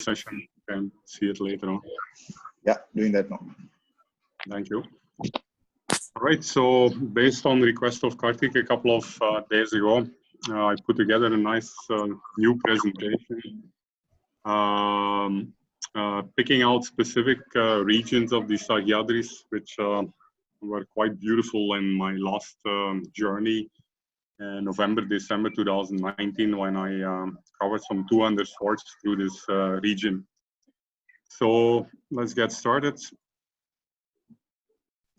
session. You can see it later on. Yeah, doing that now. Thank you. All right, so based on the request of Karthik a couple of days ago, I put together a nice new presentation, picking out specific regions of the Sahyadris, which were quite beautiful in my last journey in November, December 2019, when I covered some 200 sports through this region. So let's get started.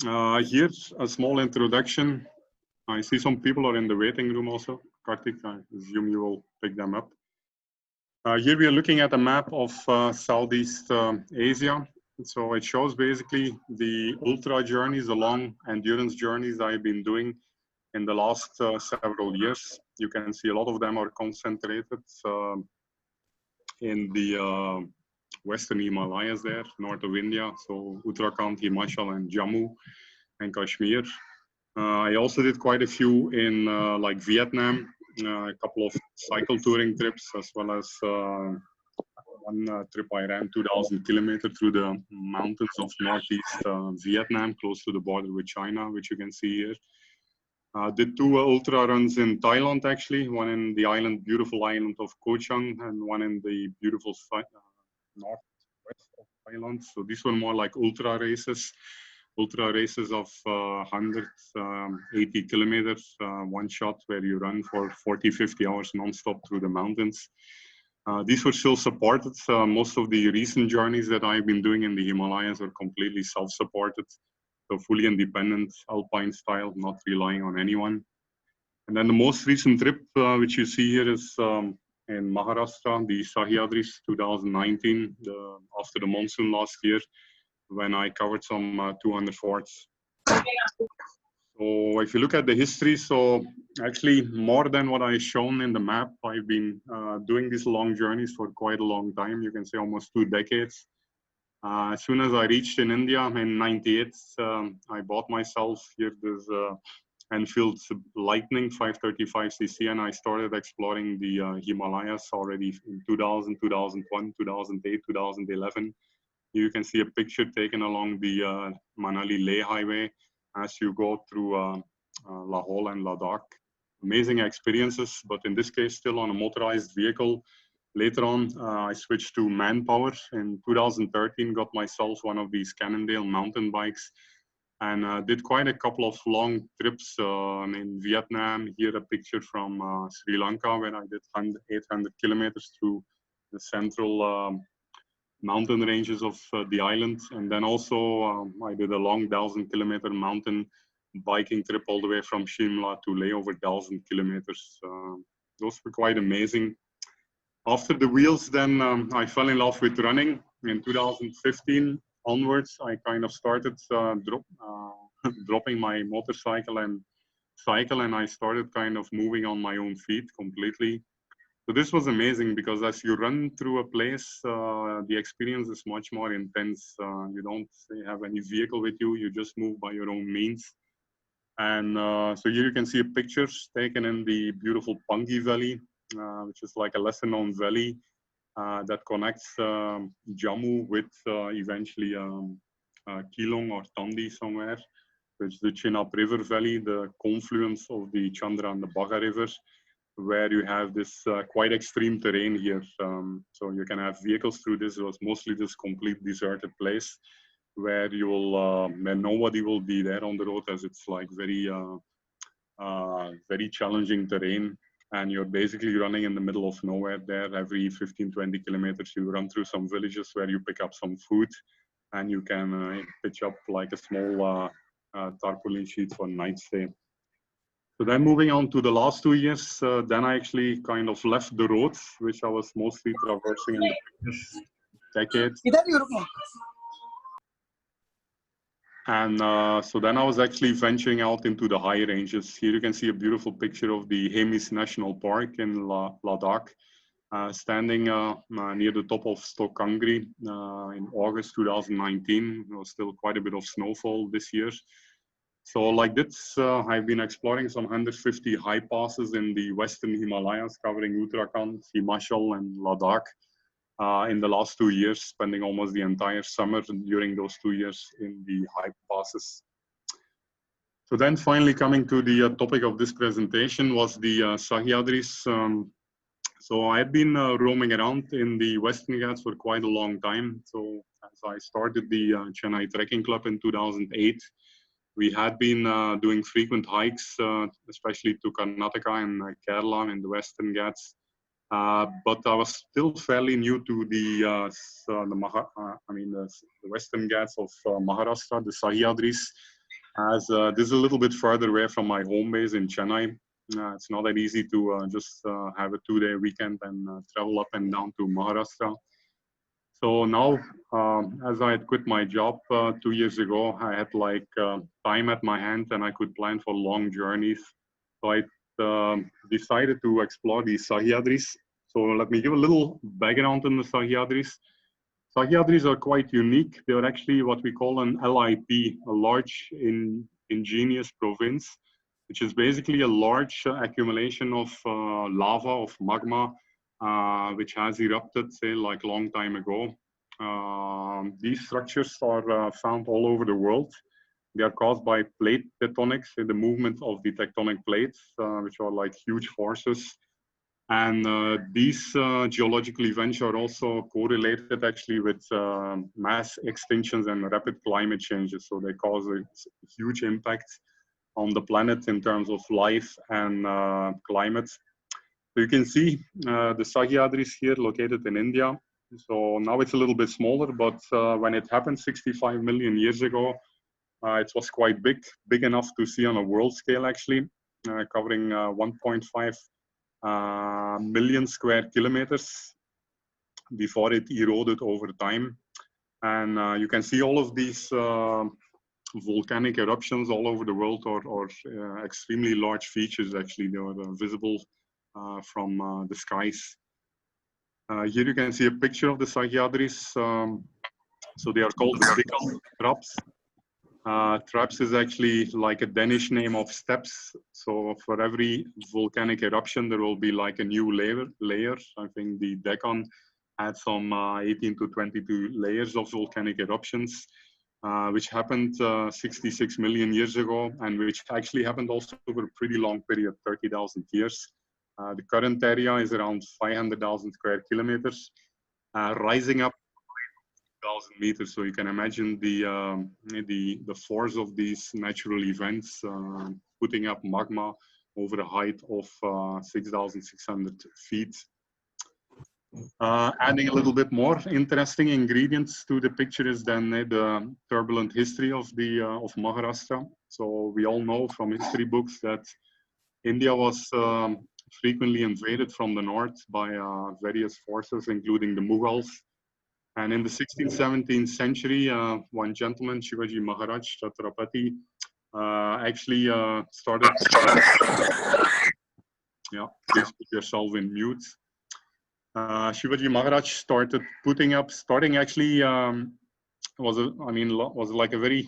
Here's a small introduction. I see some people are in the waiting room also. Karthik, I assume you will pick them up. Here we are looking at a map of Southeast Asia. So it shows basically the ultra journeys, the long endurance journeys I've been doing in the last several years. You can see a lot of them are concentrated in the Western Himalayas there, north of India. So Uttarakhand, Himachal, and Jammu and Kashmir. I also did quite a few in like Vietnam, a couple of cycle touring trips, as well as one trip I ran 2,000 kilometers through the mountains of northeast Vietnam, close to the border with China, which you can see here. Did two ultra runs in Thailand, actually, one in the beautiful island of Koh Chang, and one in the beautiful northwest of Thailand. So these were more like ultra races of 180 kilometers, one shot, where you run for 40-50 hours non-stop through the mountains. These were still supported. Most of the recent journeys that I've been doing in the Himalayas are completely self-supported, so fully independent, alpine style, not relying on anyone. And then the most recent trip, which you see here, is in Maharashtra, the Sahyadris 2019, after the monsoon last year, when I covered some 200 forts. So if you look at the history, so actually more than what I've shown in the map, I've been doing these long journeys for quite a long time. You can say almost 2 decades. As soon as I reached in India in '98, I bought myself here this Enfield Lightning 535cc, and I started exploring the Himalayas already in 2000, 2001, 2008, 2011. You can see a picture taken along the Manali-Leh highway as you go through Lahore and Ladakh. Amazing experiences, but in this case, still on a motorized vehicle. Later on, I switched to manpower. In 2013, got myself one of these Cannondale mountain bikes, and did quite a couple of long trips in Vietnam. Here a picture from Sri Lanka, where I did 800 kilometers through the central mountain ranges of the island. And then also I did a long 1,000-kilometer mountain biking trip all the way from Shimla to Leh, over 1,000 kilometers. Those were quite amazing. After the wheels, then I fell in love with running. In 2015 onwards, I kind of started dropping my motorcycle and cycle, and I started kind of moving on my own feet completely. So this was amazing, because as you run through a place, the experience is much more intense. You don't have any vehicle with you, you just move by your own means. And so here you can see pictures taken in the beautiful Pangi Valley, which is like a lesser known valley that connects Jammu with eventually Keelung or Tandi somewhere, which is the Chenab River Valley, the confluence of the Chandra and the Baga rivers, where you have this quite extreme terrain here. So you can have vehicles through this. It was mostly this complete deserted place where you will, where nobody will be there on the road, as it's like very challenging terrain. And you're basically running in the middle of nowhere there. Every 15-20 kilometers, you run through some villages where you pick up some food, and you can pitch up like a small tarpaulin sheet for night stay. So then moving on to the last 2 years, then I actually kind of left the roads, which I was mostly traversing in the previous decades. And so then I was actually venturing out into the high ranges. Here you can see a beautiful picture of the Hemis National Park in Ladakh, standing near the top of Stokangri in August 2019. There was still quite a bit of snowfall this year. So like this, I've been exploring some 150 high passes in the Western Himalayas, covering Uttarakhand, Himachal, and Ladakh. in the last 2 years, spending almost the entire summer during those 2 years in the high passes. So then finally coming to the topic of this presentation was the Sahyadris. So I had been roaming around in the Western Ghats for quite a long time. So as I started the Chennai Trekking Club in 2008, we had been doing frequent hikes, especially to Karnataka and Kerala in the Western Ghats. But I was still fairly new to the Western Ghats of Maharashtra, the Sahyadris, as this is a little bit further away from my home base in Chennai. It's not that easy to just have a 2-day weekend and travel up and down to Maharashtra. So now, as I had quit my job 2 years ago, I had like time at my hand and I could plan for long journeys. So I decided to explore the Sahyadris. So let me give a little background on the Sahyadris. Sahyadris are quite unique. They are actually what we call an LIP, a large indigenous province, which is basically a large accumulation of lava, of magma, which has erupted, say, like long time ago. These structures are found all over the world. They are caused by plate tectonics, the movement of the tectonic plates, which are like huge forces. And these geological events are also correlated actually with mass extinctions and rapid climate changes. So they cause a huge impact on the planet in terms of life and climate. So you can see the Sahyadris here located in India. So now it's a little bit smaller, but when it happened 65 million years ago, it was quite big enough to see on a world scale actually, covering 1.5 million square kilometers before it eroded over time. And you can see all of these volcanic eruptions all over the world are extremely large features actually. They are visible from the skies. Here you can see a picture of the Sahyadris. So they are called the Decathlon Traps. Traps is actually like a Danish name of steps. So for every volcanic eruption, there will be like a new layer. I think the Deccan had some 18 to 22 layers of volcanic eruptions, which happened 66 million years ago, and which actually happened also over a pretty long period, 30,000 years. The current area is around 500,000 square kilometers, rising up 1,000 meters. So you can imagine the force of these natural events putting up magma over a height of 6,600 feet. Adding a little bit more interesting ingredients to the picture is then the turbulent history of Maharashtra. So we all know from history books that India was frequently invaded from the north by various forces, including the Mughals. And in the 16th, 17th century, one gentleman, Shivaji Maharaj Chhatrapati, actually started. Yeah, please put yourself in mute. Shivaji Maharaj started starting actually was like a very,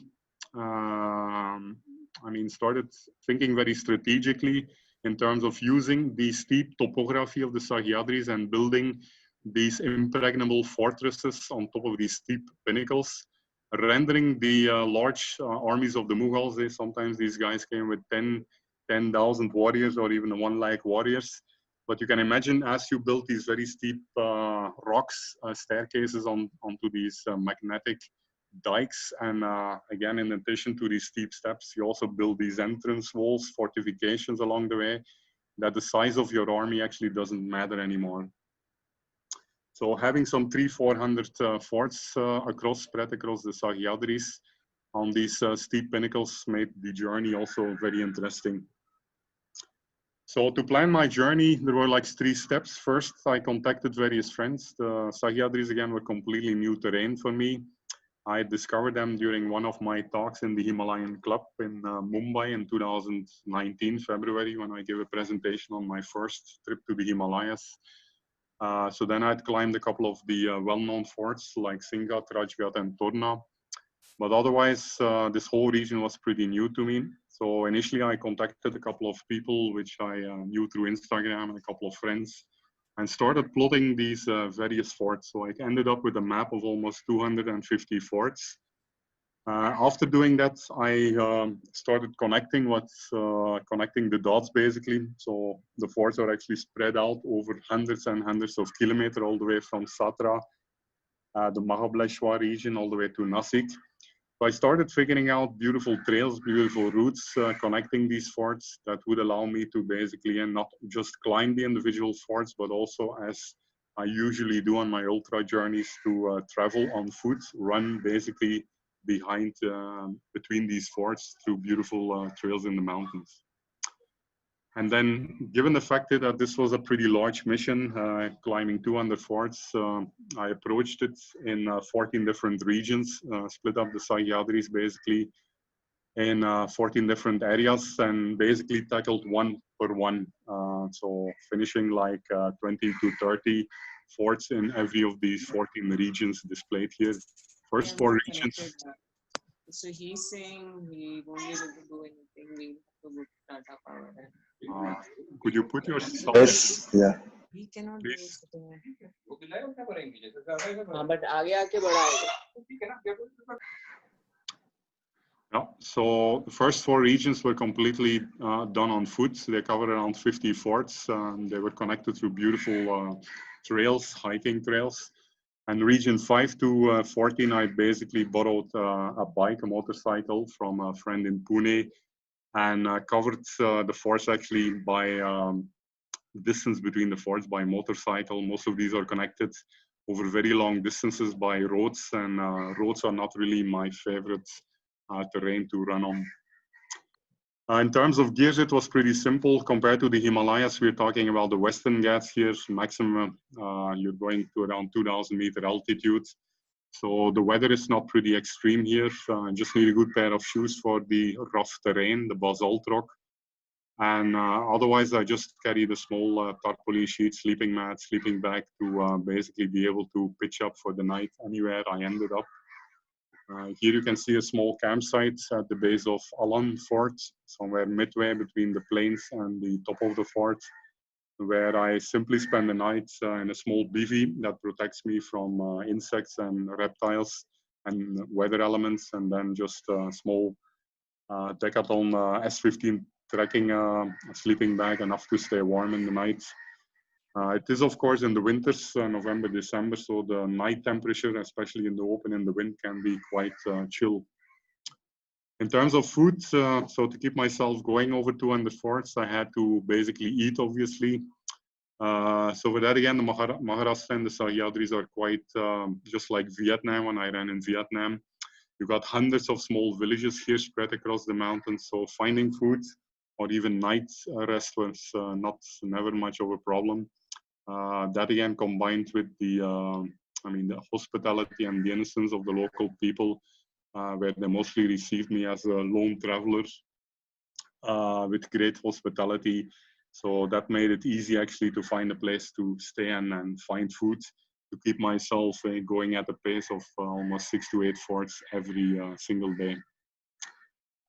started thinking very strategically in terms of using the steep topography of the Sahyadris and building these impregnable fortresses on top of these steep pinnacles, rendering the large armies of the Mughals. Sometimes these guys came with 10,000 warriors or even 1 lakh warriors. But you can imagine as you build these very steep rocks, staircases onto these magnetic dikes, and again, in addition to these steep steps, you also build these entrance walls, fortifications along the way, that the size of your army actually doesn't matter anymore. So having some 300-400 forts spread across the Sahyadris on these steep pinnacles made the journey also very interesting. So to plan my journey, there were like 3 steps. First, I contacted various friends. The Sahyadris again were completely new terrain for me. I discovered them during one of my talks in the Himalayan Club in Mumbai in 2019, February, when I gave a presentation on my first trip to the Himalayas. So then I'd climbed a couple of the well-known forts like Singhat, Rajghat, and Torna. But otherwise, this whole region was pretty new to me. So initially I contacted a couple of people which I knew through Instagram and a couple of friends and started plotting these various forts. So I ended up with a map of almost 250 forts. After doing that, I started connecting connecting the dots basically. So the forts are actually spread out over hundreds and hundreds of kilometers, all the way from Satra, the Mahabaleshwar region, all the way to Nasik. So I started figuring out beautiful trails, beautiful routes connecting these forts that would allow me to basically not just climb the individual forts, but also, as I usually do on my ultra journeys, to travel on foot, run basically behind, between these forts through beautiful trails in the mountains. And then, given the fact that this was a pretty large mission, climbing 200 forts, I approached it in 14 different regions, split up the Sahyadris basically in 14 different areas, and basically tackled one per one. So finishing like 20 to 30 forts in every of these 14 regions displayed here. First four regions. So he's saying he won't be able to do anything. We have to go to Tata Power. Could you put your Yes, yeah. We cannot please? do but आगे आके बढ़ाएगा. Yeah, so the first four regions were completely done on foot. They covered around 50 forts. They were connected through beautiful trails, hiking trails. And region 5 to 14, I basically borrowed a bike, a motorcycle from a friend in Pune, and covered the forts actually by distance between the forts by motorcycle. Most of these are connected over very long distances by roads, and roads are not really my favorite terrain to run on. In terms of gears, it was pretty simple. Compared to the Himalayas, we're talking about the Western Ghats here. Maximum, you're going to around 2,000 meter altitude. So the weather is not pretty extreme here. Just need a good pair of shoes for the rough terrain, the basalt rock. And otherwise, I just carried a small tarpaulin sheet, sleeping mat, sleeping bag to basically be able to pitch up for the night anywhere I ended up. Here you can see a small campsite at the base of Alan Fort, somewhere midway between the plains and the top of the fort, where I simply spend the night in a small bivvy that protects me from insects and reptiles and weather elements, and then just a small Decathlon S15 trekking sleeping bag, enough to stay warm in the night. It is, of course, in the winters, November, December, so the night temperature, especially in the open in the wind, can be quite chill. In terms of food, so to keep myself going over 200 forts, I had to basically eat, obviously. So with that, again, the Maharashtra and the Sahyadris are quite just like Vietnam when I ran in Vietnam. You've got hundreds of small villages here spread across the mountains, so finding food or even night rest was never much of a problem. That again combined with the the hospitality and the innocence of the local people, where they mostly received me as a lone traveler with great hospitality. So that made it easy actually to find a place to stay and find food to keep myself going at a pace of almost 6 to 8 forts every single day.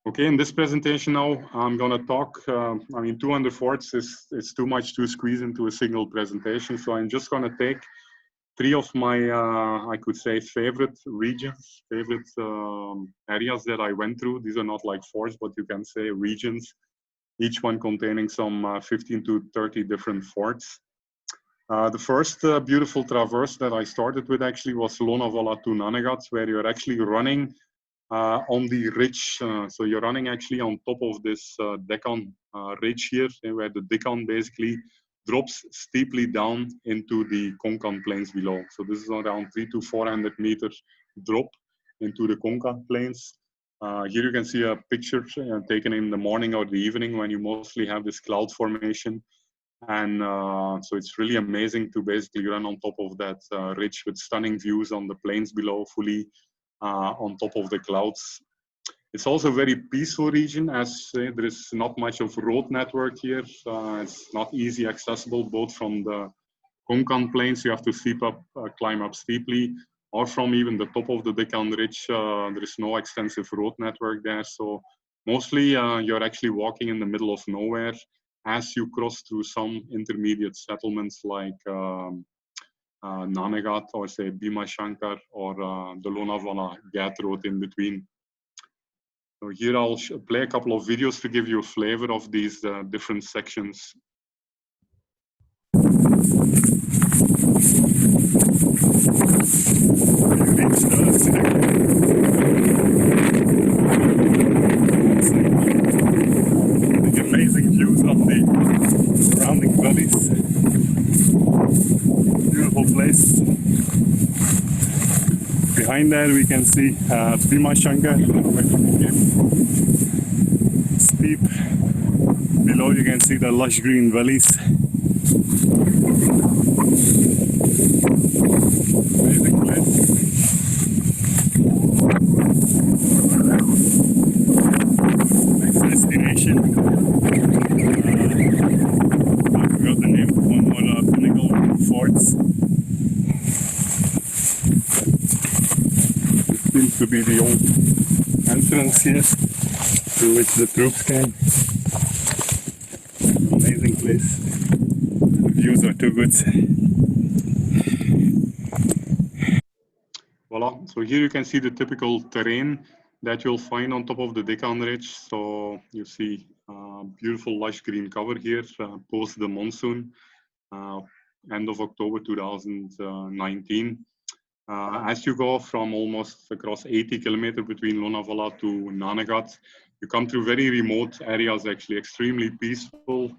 Okay, in this presentation now, I'm going to talk, 200 forts is too much to squeeze into a single presentation. So I'm just going to take 3 of my, I could say, favorite regions, favorite areas that I went through. These are not like forts, but you can say regions, each one containing some 15 to 30 different forts. The first beautiful traverse that I started with actually was Lonavala to Nanaghat, where you're actually running on the ridge. So you're running actually on top of this Deccan ridge here, where the Deccan basically drops steeply down into the Konkan plains below. So this is around 300 to 400 meters drop into the Konkan plains. Here you can see a picture taken in the morning or the evening when you mostly have this cloud formation. And so it's really amazing to basically run on top of that ridge with stunning views on the plains below, fully on top of the clouds. It's also a very peaceful region, as there is not much of road network here. It's not easy accessible, both from the Konkan plains, you have to climb up steeply, or from even the top of the Deccan Ridge, there is no extensive road network there. So mostly you're actually walking in the middle of nowhere. as you cross through some intermediate settlements like Nanaghat or say Bhima Shankar or the Lonavala Ghat road in between. So here I'll play a couple of videos to give you a flavor of these different sections. The amazing views of the surrounding valleys. Beautiful place. Behind there we can see Bhima Shankar. Steep. Below you can see the lush green valleys. Amazing place. Next destination. I forgot the name of one more pinnacle forts. Seems to be the old entrance here through which the troops came. Amazing place. The views are too good. Voila. So here you can see the typical terrain that you'll find on top of the Deccan Ridge. So you see beautiful lush green cover here post the monsoon, end of October 2019. As you go from almost across 80 kilometers between Lonavala to Nanaghat, you come through very remote areas, actually extremely peaceful,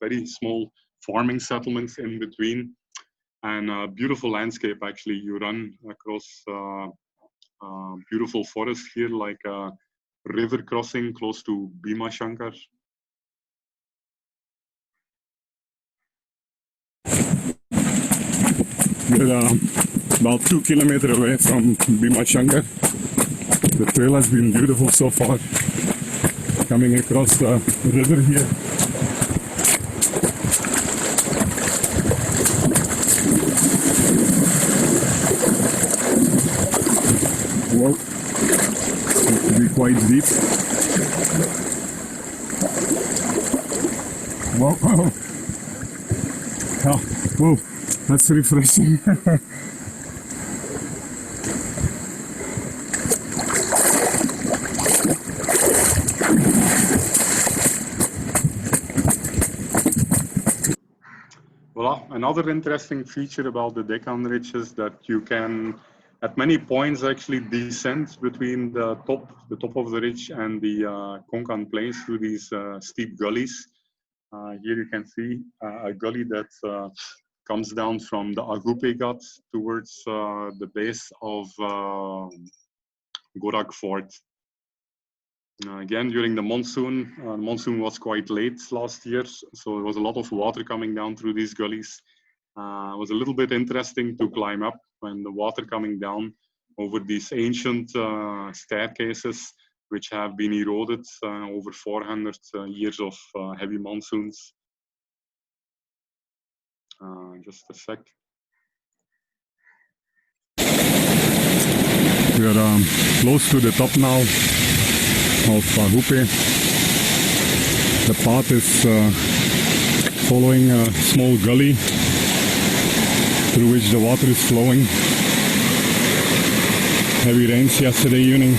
very small farming settlements in between, and a beautiful landscape. Actually, you run across beautiful forest here, like a river crossing close to Bhima Shankar. We're about 2 kilometers away from Bhima Shankar. The trail has been beautiful so far. Coming across the river here. Whoa, seems to be quite deep. Whoa, oh, whoa, that's refreshing. Well, another interesting feature about the Deccan Ridge is that you can, at many points, actually descend between the top of the ridge and the Konkan Plains through these steep gullies. Here you can see a gully that comes down from the Agupe Ghat towards the base of Gorak Fort. Again, during the monsoon was quite late last year, so there was a lot of water coming down through these gullies. It was a little bit interesting to climb up when the water coming down over these ancient staircases, which have been eroded over 400 years of heavy monsoons. Just a sec. We are close to the top now of Agupe. The path is following a small gully through which the water is flowing. Heavy rains yesterday evening.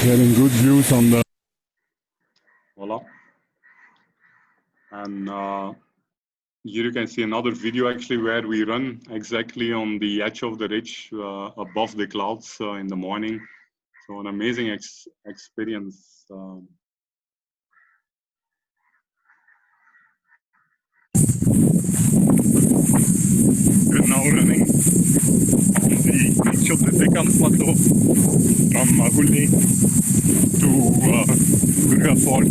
Getting good views on the... Voila. And here you can see another video actually where we run exactly on the edge of the ridge above the clouds in the morning. So an amazing experience. We're now running on the edge of the Deccan Plateau from Gullies to Durga Fort.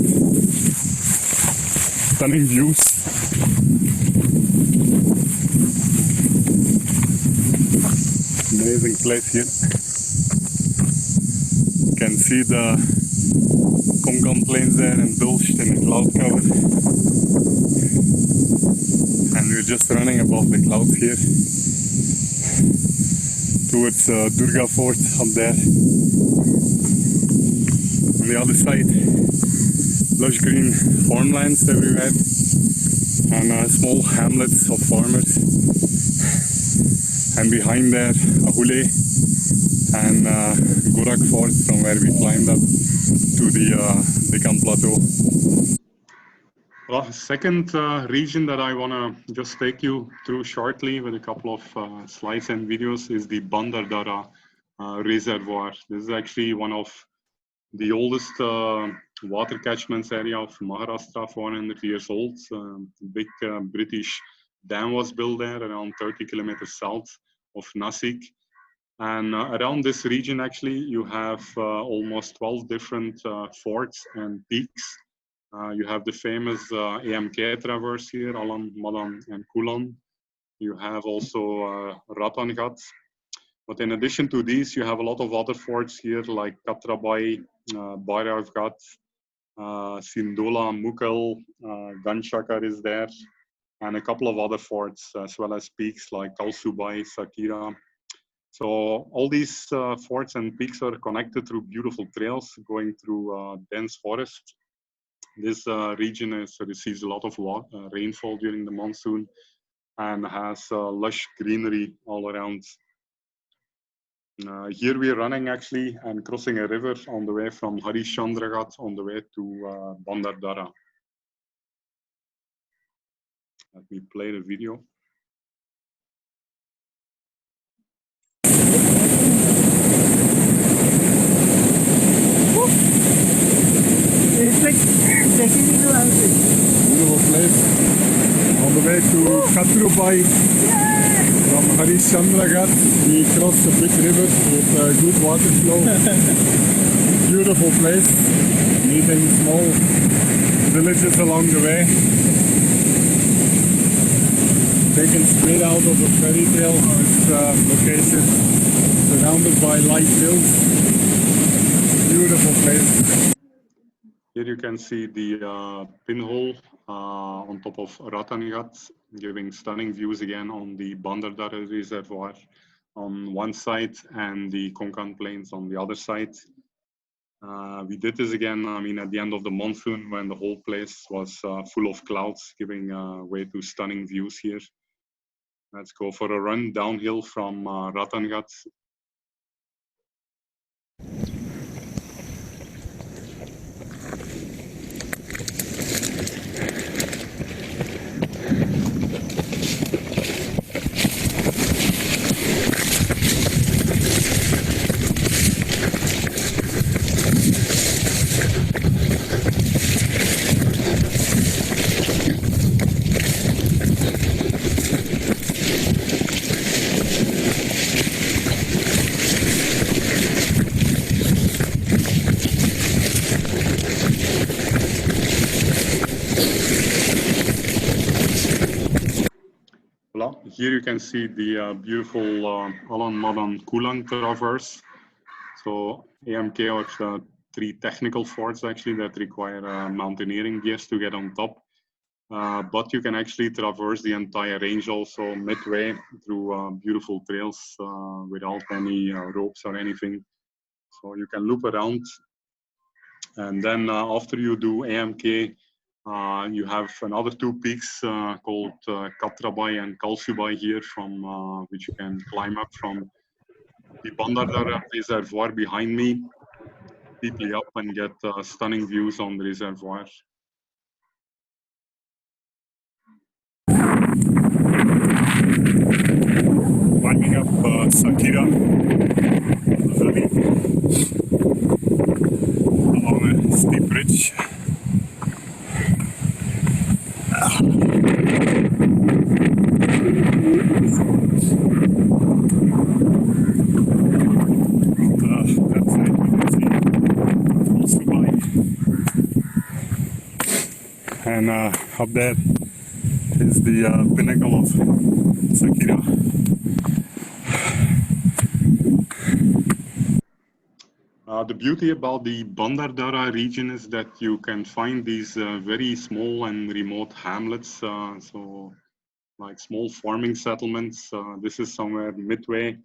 Stunning views. Amazing place here. You can see the Konkan Plains there indulged in a cloud cover. And we're just running above the clouds here. towards Durga Fort up there. On the other side, lush green farmlands everywhere, and small hamlets of farmers. And behind there, Ahule and Gorak Fort, from where we climbed up to the Deccan Plateau. Well, second region that I want to just take you through shortly with a couple of slides and videos is the Bandardara Reservoir. This is actually one of the oldest water catchments area of Maharashtra, 400 years old. Big British dam was built there around 30 kilometers south of Nasik. And around this region, actually, you have almost 12 different forts and peaks. You have the famous AMK Traverse here, Alan, Madan, and Kulan. You have also Ratangad. But in addition to these, you have a lot of other forts here, like Katrabai, Bairavgad, Sindola, Mughal, Ganshakar is there, and a couple of other forts, as well as peaks like Kalsubai, Sakira. So all these forts and peaks are connected through beautiful trails going through dense forest. This region receives a lot of rainfall during the monsoon and has lush greenery all around. Here we are running actually and crossing a river on the way from Harishandragat on the way to Bandardara. Let me play the video. It's like checking into outfit. Beautiful place. On the way to Katrubai from Harishandragat, we crossed a big river with good water flow. Beautiful place. Meeting small villages along the way. Taken straight out of a fairy tale, this location. Surrounded by light hills. Beautiful place. Here you can see the pinhole on top of Ratangad, giving stunning views again on the Bandardara Reservoir on one side and the Konkan Plains on the other side. We did this again, I mean, at the end of the monsoon when the whole place was full of clouds, giving way to stunning views here. Let's go for a run downhill from Ratangad. Here you can see the beautiful Alan Madan Kulang Traverse. So AMK are three technical forts actually that require mountaineering gears to get on top. But you can actually traverse the entire range also midway through beautiful trails without any ropes or anything. So you can loop around. And then after you do AMK, you have another two peaks called Katrabai and Kalsubai here, from which you can climb up from the Bandardara Reservoir behind me, deeply up, and get stunning views on the reservoir. Climbing up Sakira Valley along a steep ridge. And up there is the pinnacle of Sakira. The beauty about the Bandardara region is that you can find these very small and remote hamlets, so like small farming settlements. This is somewhere midway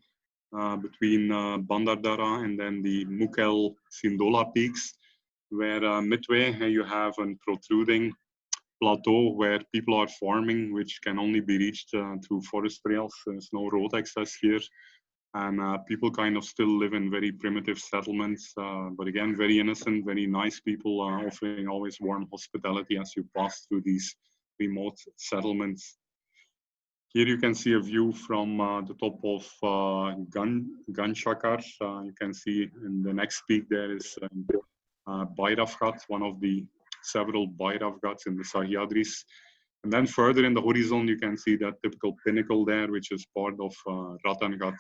between Bandardara and then the Mukel Sindola peaks, where midway you have a protruding plateau where people are farming, which can only be reached through forest trails. There's no road access here. And people kind of still live in very primitive settlements, but again, very innocent, very nice people, offering always warm hospitality as you pass through these remote settlements. Here you can see a view from the top of Ganchakar. You can see in the next peak there is Bairavghat, one of the several Bairavghats in the Sahyadris. And then further in the horizon, you can see that typical pinnacle there, which is part of Ratangad.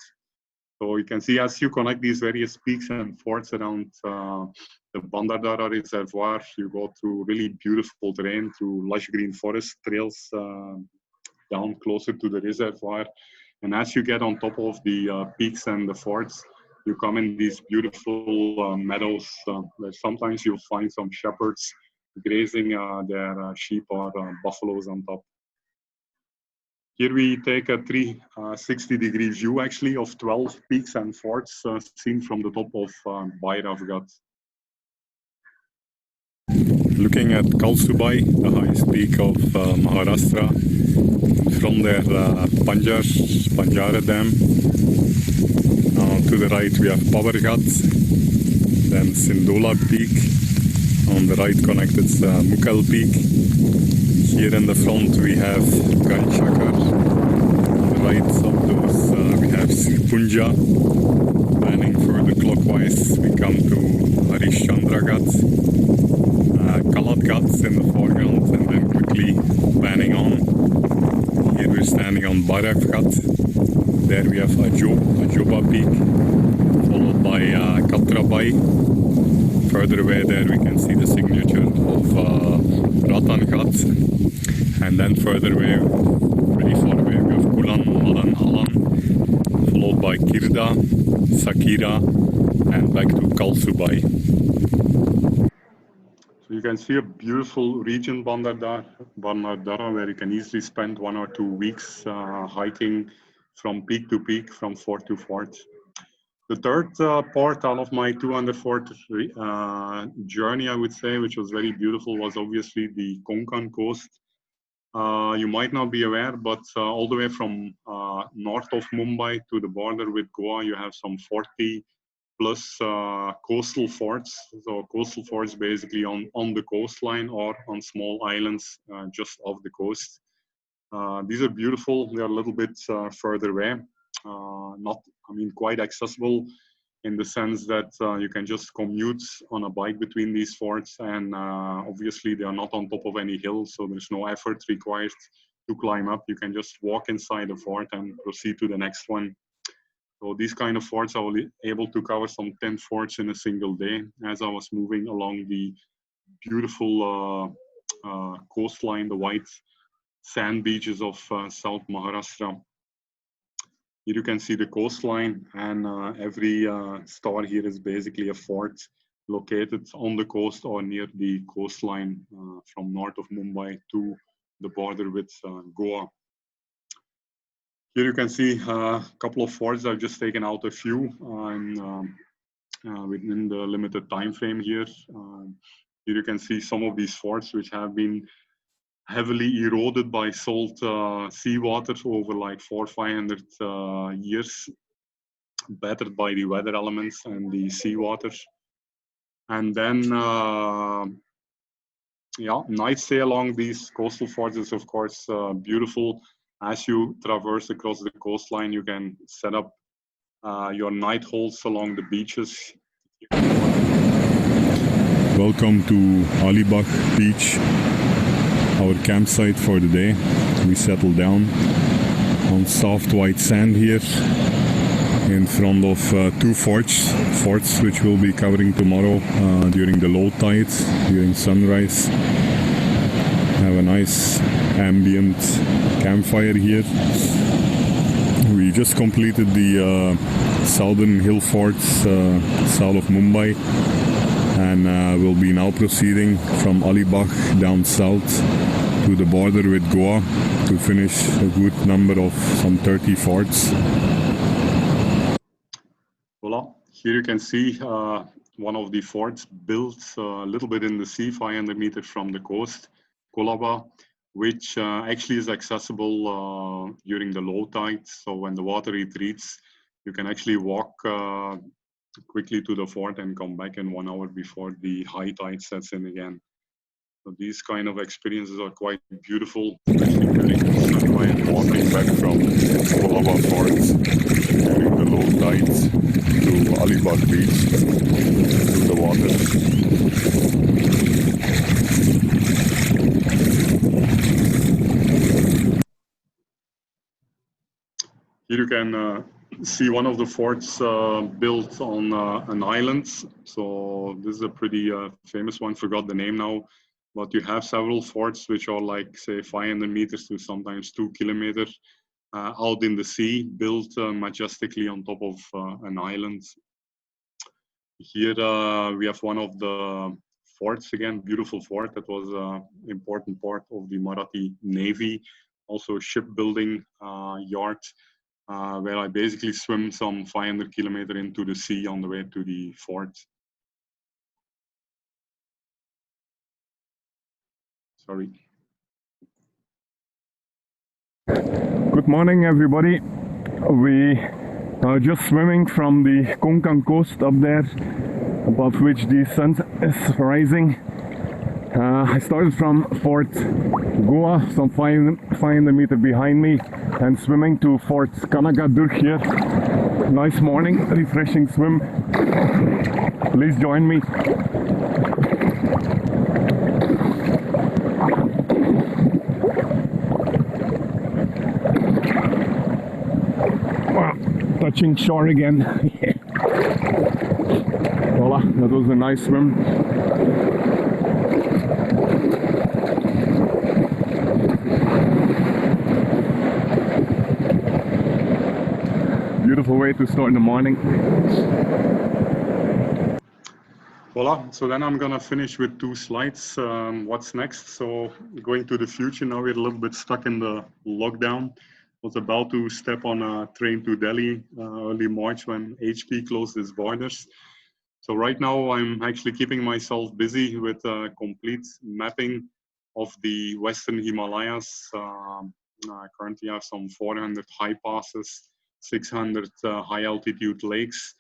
So you can see as you connect these various peaks and forts around the Bandardara Reservoir, you go through really beautiful terrain, through lush green forest trails down closer to the reservoir. And as you get on top of the peaks and the forts, you come in these beautiful meadows where sometimes you'll find some shepherds grazing their sheep or buffaloes on top. Here we take a 360-degree view actually of 12 peaks and forts seen from the top of Bairavghat. Looking at Kalsubai, the highest peak of Maharashtra. From there, Panjara Dam. To the right we have Pavarghat, then Sindola Peak. On the right connected Mukel Peak. Here in the front we have Ganchakar. On the right of those we have Sripunja. Panning further clockwise we come to Harishchandraghat. Kalatghat in the foreground, and then quickly panning on. Here we're standing on Bairavghat. There we have Ajoba Peak, followed by Katrabai. Further away there we can see the signature of Ratangad, and then further away, pretty far away, we have Kulan, Madan, Alan, followed by Kirda, Sakira, and back to Kalsubai. So you can see a beautiful region, Bandardara, where you can easily spend 1 or 2 weeks hiking from peak to peak, from fort to fort. The third part out of my 200 fort journey, I would say, which was very beautiful, was obviously the Konkan coast. You might not be aware, but all the way from north of Mumbai to the border with Goa, you have some 40 plus coastal forts. So coastal forts basically on the coastline or on small islands just off the coast. These are beautiful. They're a little bit further away. Quite accessible in the sense that you can just commute on a bike between these forts, and obviously they are not on top of any hill, so there's no effort required to climb up. You can just walk inside the fort and proceed to the next one. So these kind of forts, I was able to cover some 10 forts in a single day as I was moving along the beautiful coastline, the white sand beaches of South Maharashtra. Here you can see the coastline, and every star here is basically a fort located on the coast or near the coastline from north of Mumbai to the border with Goa. Here you can see a couple of forts. I've just taken out a few within the limited time frame here. Here you can see some of these forts which have been heavily eroded by salt seawater over like 400-500 years, battered by the weather elements and the seawater. And then, night stay along these coastal forts is of course beautiful. As you traverse across the coastline, you can set up your night halts along the beaches. Welcome to Alibag Beach, our campsite for the day. We settled down on soft white sand here in front of 2 forts which we'll be covering tomorrow during the low tide, during sunrise. Have a nice ambient campfire here. We just completed the southern hill forts south of Mumbai, and we'll be now proceeding from Alibag down south to the border with Goa to finish a good number of some 30 forts. Here you can see one of the forts built a little bit in the sea, 500 meters from the coast, Kolaba, which actually is accessible during the low tide. So when the water retreats, you can actually walk quickly to the fort and come back in 1 hour before the high tide sets in again. So these kind of experiences are quite beautiful, especially during sunrise, walking back from Kolaba Forts during the low tides to Alibag Beach, to the water. Here you can see one of the forts built on an island. So this is a pretty famous one, forgot the name now. But you have several forts which are like, say, 500 meters to sometimes 2 kilometers out in the sea, built majestically on top of an island. Here we have one of the forts, again, beautiful fort. That was an important part of the Marathi Navy, also shipbuilding yard, where I basically swim some 500 kilometers into the sea on the way to the fort. Sorry. Good morning, everybody. We are just swimming from the Konkan coast up there, above which the sun is rising. I started from Fort Goa, some 500 meters behind me, and swimming to Fort Kanagadurg here. Nice morning, refreshing swim. Please join me. Touching shore again. Voila, that was a nice swim. Beautiful way to start the morning. Voila, so then I'm gonna finish with 2 slides. What's next? So going to the future, now we're a little bit stuck in the lockdown. Was about to step on a train to Delhi early March when HP closed its borders. So right now I'm actually keeping myself busy with a complete mapping of the Western Himalayas. Currently I have some 400 high passes, 600 high altitude lakes,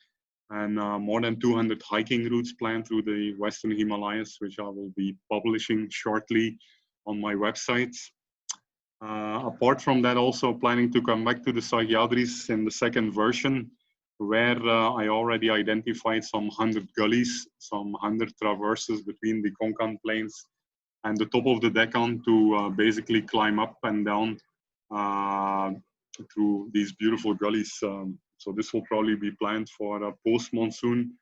and more than 200 hiking routes planned through the Western Himalayas, which I will be publishing shortly on my website. Apart from that, also planning to come back to the Sahyadris in the second version, where I already identified some 100 gullies, some 100 traverses between the Konkan plains and the top of the Deccan to basically climb up and down through these beautiful gullies. So this will probably be planned for post-monsoon,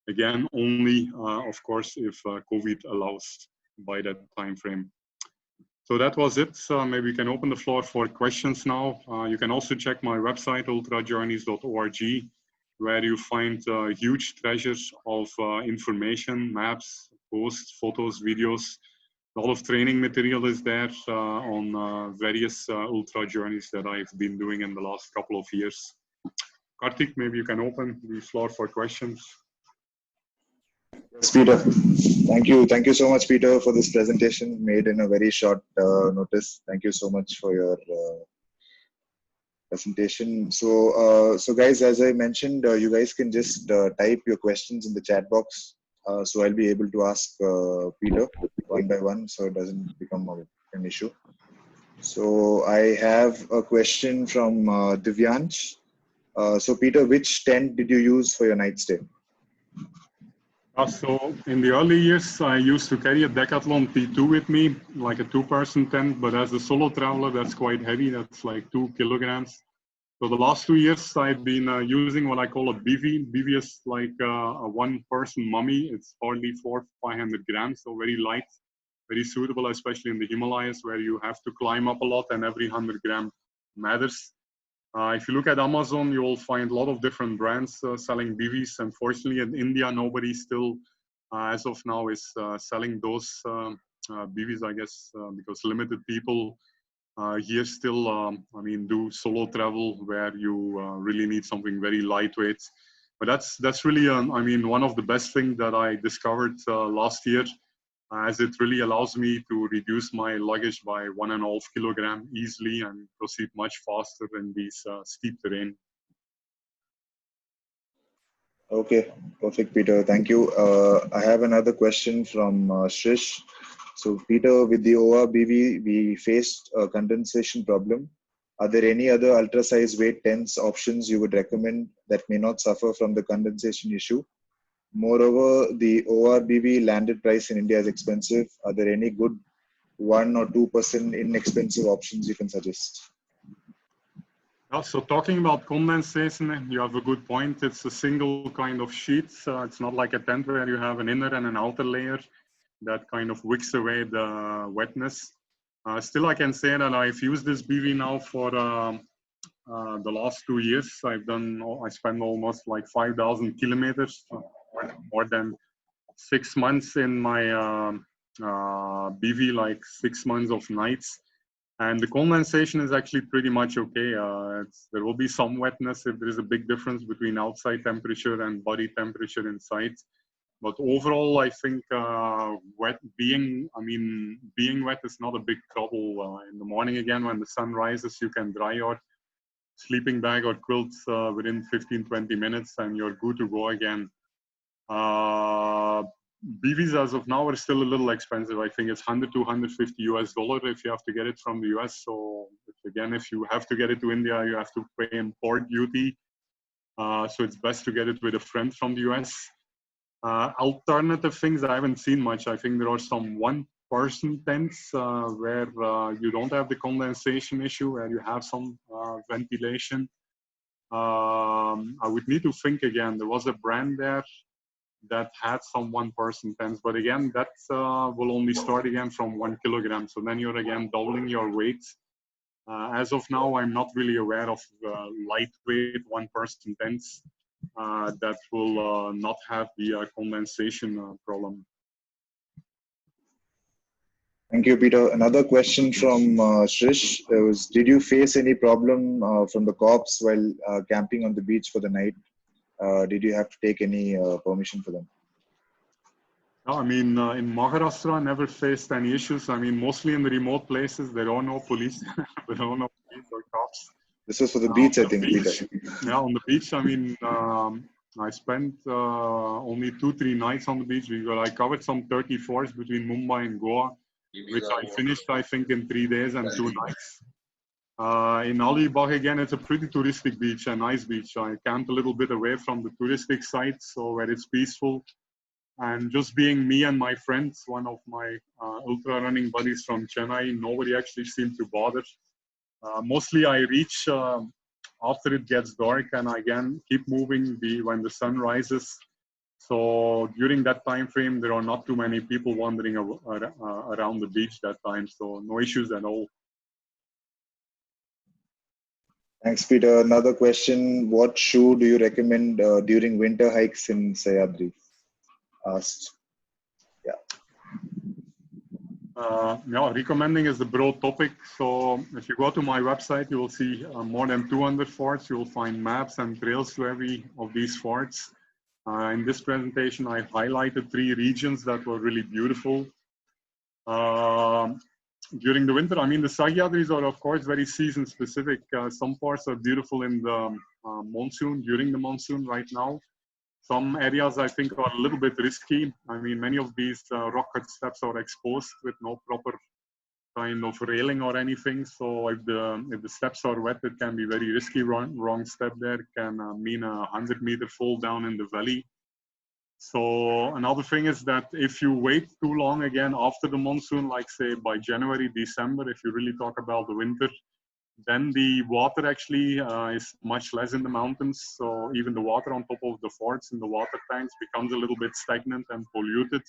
again, only, of course, if COVID allows by that time frame. So that was it. Maybe we can open the floor for questions now. You can also check my website, ultrajourneys.org, where you find huge treasures of information, maps, posts, photos, videos. A lot of training material is there on various ultra journeys that I've been doing in the last couple of years. Karthik, maybe you can open the floor for questions. Yes, Peter. Thank you. Thank you so much, Peter, for this presentation made in a very short notice. Thank you so much for your presentation. So, guys, as I mentioned, you guys can just type your questions in the chat box. So I'll be able to ask Peter one by one, so it doesn't become an issue. So I have a question from Divyansh. So Peter, which tent did you use for your night stay? So in the early years, I used to carry a Decathlon T2 with me, like a 2-person tent, but as a solo traveler, that's quite heavy. That's like 2 kilograms. So the last 2 years, I've been using what I call a bivy. Bivy is like a 1-person mummy. It's hardly 400-500 grams, so very light, very suitable, especially in the Himalayas, where you have to climb up a lot and every 100 gram matters. If you look at Amazon, you will find a lot of different brands selling bivvies. Unfortunately, in India, nobody still, as of now, is selling those bivvies, I guess, because limited people here still, do solo travel where you really need something very lightweight. But that's really, I mean, one of the best things that I discovered last year, as it really allows me to reduce my luggage by 1.5 kilogram easily and proceed much faster in these steep terrain. Okay, perfect, Peter. Thank you. I have another question from Shrish. So, Peter, with the ORBV, we faced a condensation problem. Are there any other ultra-size weight tents options you would recommend that may not suffer from the condensation issue? Moreover, the ORBV landed price in India is expensive. Are there any good 1 or 2% inexpensive options you can suggest? So talking about condensation, you have a good point. It's a single kind of sheet. It's not like a tent where you have an inner and an outer layer that kind of wicks away the wetness. Still, I can say that I've used this BV now for the last 2 years. I spent almost like 5,000 kilometers, more than 6 months in my BV, like 6 months of nights. And the condensation is actually pretty much okay. There will be some wetness if there is a big difference between outside temperature and body temperature inside. But overall, I think being wet is not a big trouble. In the morning again, when the sun rises, you can dry your sleeping bag or quilt within 15-20 minutes and you're good to go again. BVs as of now are still a little expensive. I think it's $100 to $150 US if you have to get it from the US. So again, if you have to get it to India, you have to pay import duty. So it's best to get it with a friend from the US. Alternative things, I haven't seen much. I think there are some one-person tents where you don't have the condensation issue, where you have some ventilation. I would need to think again. There was a brand there that had some one-person tents, but again, that will only start again from 1 kilogram. So then you're again doubling your weight. As of now, I'm not really aware of lightweight one-person tents that will not have the condensation problem. Thank you, Peter. Another question from Shrish was, did you face any problem from the cops while camping on the beach for the night? Did you have to take any permission for them? No, I mean, in Maharashtra, I never faced any issues. I mean, mostly in the remote places, there are no police, there are no police or cops. This was for the beach, I think, Peter. Yeah, on the beach, I mean, I spent only 2-3 nights on the beach. I covered some 30 forts between Mumbai and Goa, which I finished, I think, in 3 days and 2 nights. In Alibag, again, it's a pretty touristic beach, a nice beach. I camped a little bit away from the touristic sites, so where it's peaceful. And just being me and my friends, one of my ultra running buddies from Chennai, nobody actually seemed to bother. Mostly I reach after it gets dark and I again keep moving when the sun rises. So during that time frame, there are not too many people wandering around the beach that time. So no issues at all. Thanks, Peter. Another question. What shoe do you recommend during winter hikes in Sahyadri? Asked. Recommending is the broad topic. So if you go to my website, you will see more than 200 forts. You will find maps and trails to every of these forts. In this presentation, I highlighted 3 regions that were really beautiful. During the winter, I mean, the Sahyadris are, of course, very season specific. Some parts are beautiful in the monsoon, during the monsoon right now. Some areas, I think, are a little bit risky. I mean, many of these rock cut steps are exposed with no proper kind of railing or anything. So if the steps are wet, it can be very risky. Wrong step there can mean a 100-meter fall down in the valley. So another thing is that if you wait too long again after the monsoon, like say by January, December, if you really talk about the winter, then the water actually is much less in the mountains. So even the water on top of the forts in the water tanks becomes a little bit stagnant and polluted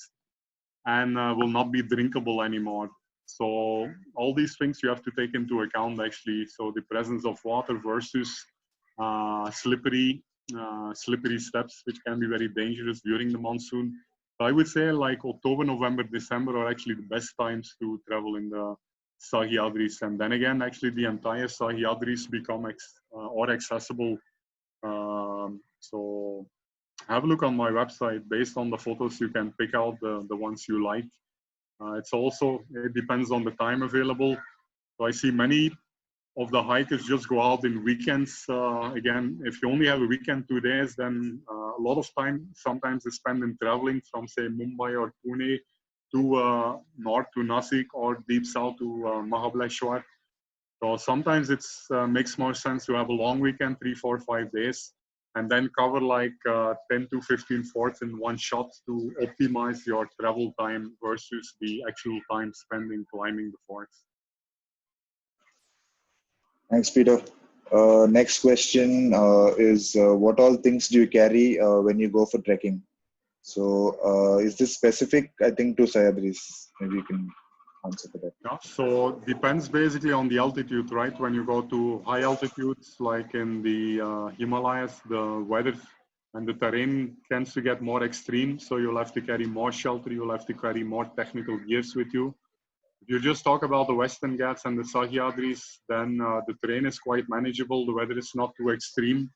and will not be drinkable anymore. So all these things you have to take into account actually. So the presence of water versus slippery steps, which can be very dangerous during the monsoon. So I would say like October, November, December are actually the best times to travel in the Sahyadris. And then again, actually the entire Sahyadris become accessible. So have a look on my website. Based on the photos, you can pick out the ones you like. It depends on the time available. So I see many of the hikers just go out in weekends. Again, if you only have a weekend, 2 days, then a lot of time sometimes is spent in traveling from, say, Mumbai or Pune to north to Nasik or deep south to Mahabaleshwar. So sometimes it's makes more sense to have a long weekend, 3, 4, 5 days, and then cover like 10 to 15 forts in one shot to optimize your travel time versus the actual time spent in climbing the forts. Thanks, Peter. Next question is what all things do you carry when you go for trekking? So is this specific, I think, to Sahyadris? Maybe you can answer for that. Yeah, so depends basically on the altitude, right? When you go to high altitudes, like in the Himalayas, the weather and the terrain tends to get more extreme. So you'll have to carry more shelter. You'll have to carry more technical gears with you. If you just talk about the Western Ghats and the Sahyadris, then the terrain is quite manageable. The weather is not too extreme.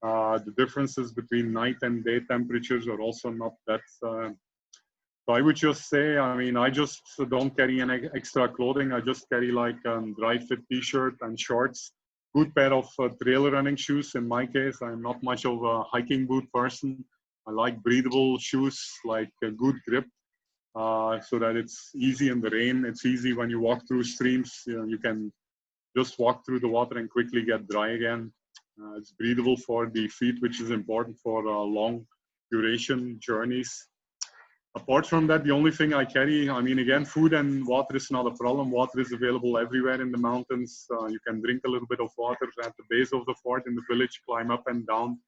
The differences between night and day temperatures are also not that. So I would just say, I mean, I just don't carry any extra clothing. I just carry like a dry fit t-shirt and shorts, good pair of trail running shoes. In my case, I'm not much of a hiking boot person. I like breathable shoes, like a good grip. So that it's easy in the rain. It's easy when you walk through streams. You know, you can just walk through the water and quickly get dry again. It's breathable for the feet, which is important for long duration journeys. Apart from that, the only thing I carry, I mean, again, food and water is not a problem. Water is available everywhere in the mountains. You can drink a little bit of water at the base of the fort in the village, climb up and down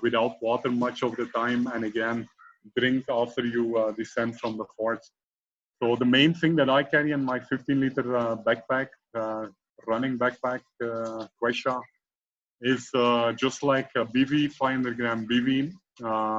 without water much of the time. And again, drink after you descend from the fort. So the main thing that I carry in my 15-liter backpack, running backpack, Quasha, is just like a BV, 500-gram BV,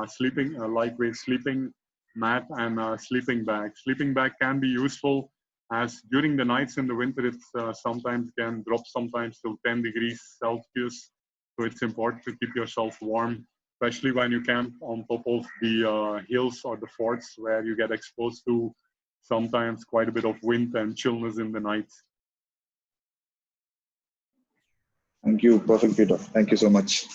sleeping, lightweight sleeping mat and a sleeping bag. Sleeping bag can be useful as during the nights in the winter, it sometimes can drop sometimes to 10 degrees Celsius. So it's important to keep yourself warm, especially when you camp on top of the hills or the forts where you get exposed to sometimes quite a bit of wind and chillness in the night. Thank you. Perfect, Peter. Thank you so much.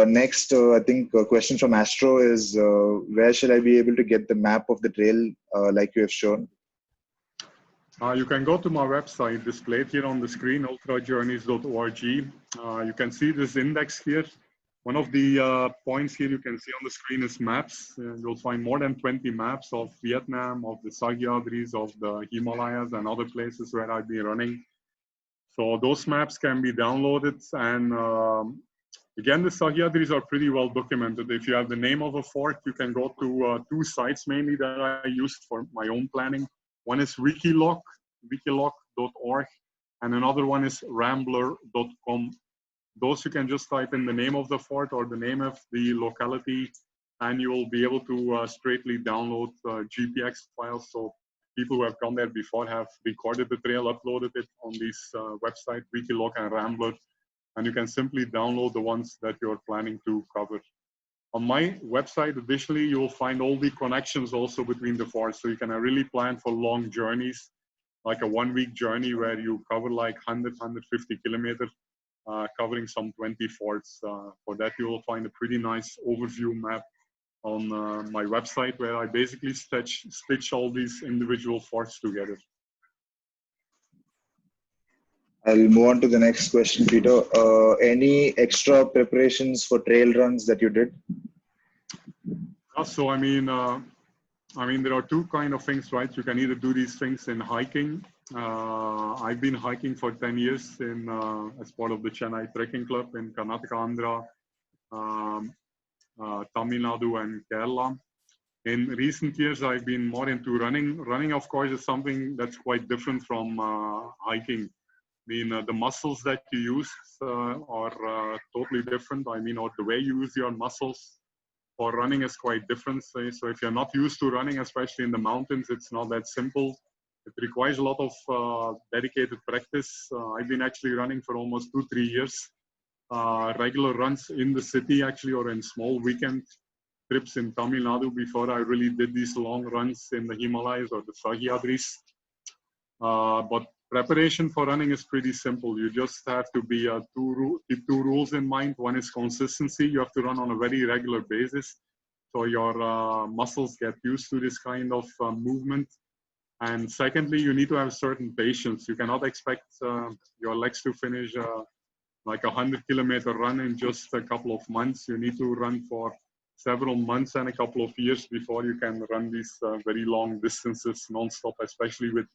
Next, I think a question from Astro is, where shall I be able to get the map of the trail like you have shown? You can go to my website, displayed here on the screen, ultrajourneys.org. You can see this index here. One of the points here you can see on the screen is maps. You'll find more than 20 maps of Vietnam, of the Sahyadris, of the Himalayas, and other places where I've been running. So those maps can be downloaded, and again, the Sahyadris are pretty well documented. If you have the name of a fort, you can go to 2 sites mainly that I used for my own planning. One is Wikilog, wikilog.org, and another one is rambler.com. Those you can just type in the name of the fort or the name of the locality, and you will be able to straightly download GPX files. So people who have gone there before have recorded the trail, uploaded it on this website, Wikilog and Rambler, and you can simply download the ones that you're planning to cover. On my website, additionally, you will find all the connections also between the forts. So you can really plan for long journeys, like a 1-week journey where you cover like 100, 150 kilometers, covering some 20 forts. For that, you will find a pretty nice overview map on my website where I basically stitch all these individual forts together. I'll move on to the next question, Peter. Any extra preparations for trail runs that you did? So I mean, there are 2 kind of things, right? You can either do these things in hiking. I've been hiking for 10 years in as part of the Chennai Trekking Club in Karnataka, Andhra, Tamil Nadu, and Kerala. In recent years, I've been more into running. Running, of course, is something that's quite different from hiking. I mean, the muscles that you use are totally different. I mean, or the way you use your muscles for running is quite different. So if you're not used to running, especially in the mountains, it's not that simple. It requires a lot of dedicated practice. I've been actually running for almost 2-3 years. regular runs in the city actually, or in small weekend trips in Tamil Nadu before I really did these long runs in the Himalayas or the Sahyadris. But preparation for running is pretty simple. You just have to be keep two rules in mind. One is consistency. You have to run on a very regular basis, so your muscles get used to this kind of movement. And secondly, you need to have certain patience. You cannot expect your legs to finish like a 100-kilometer run in just a couple of months. You need to run for several months and a couple of years before you can run these very long distances non-stop, especially with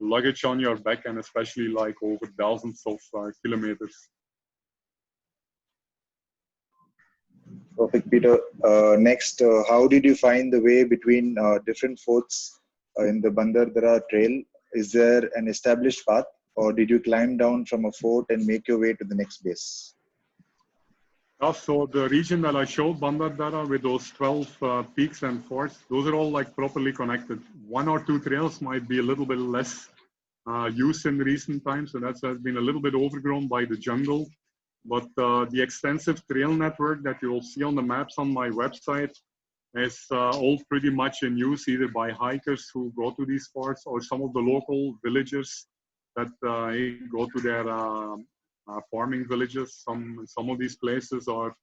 luggage on your back and especially like over thousands of kilometers. Perfect, Peter. Next, how did you find the way between different forts in the Bandardara trail? Is there an established path, or did you climb down from a fort and make your way to the next base? So the region that I showed, Bandardara, with those 12 peaks and forts, those are all like properly connected. One or two trails might be a little bit less used in recent times, so that has been a little bit overgrown by the jungle. But the extensive trail network that you will see on the maps on my website is all pretty much in use, either by hikers who go to these forts or some of the local villagers that go to their farming villages. Some of these places are,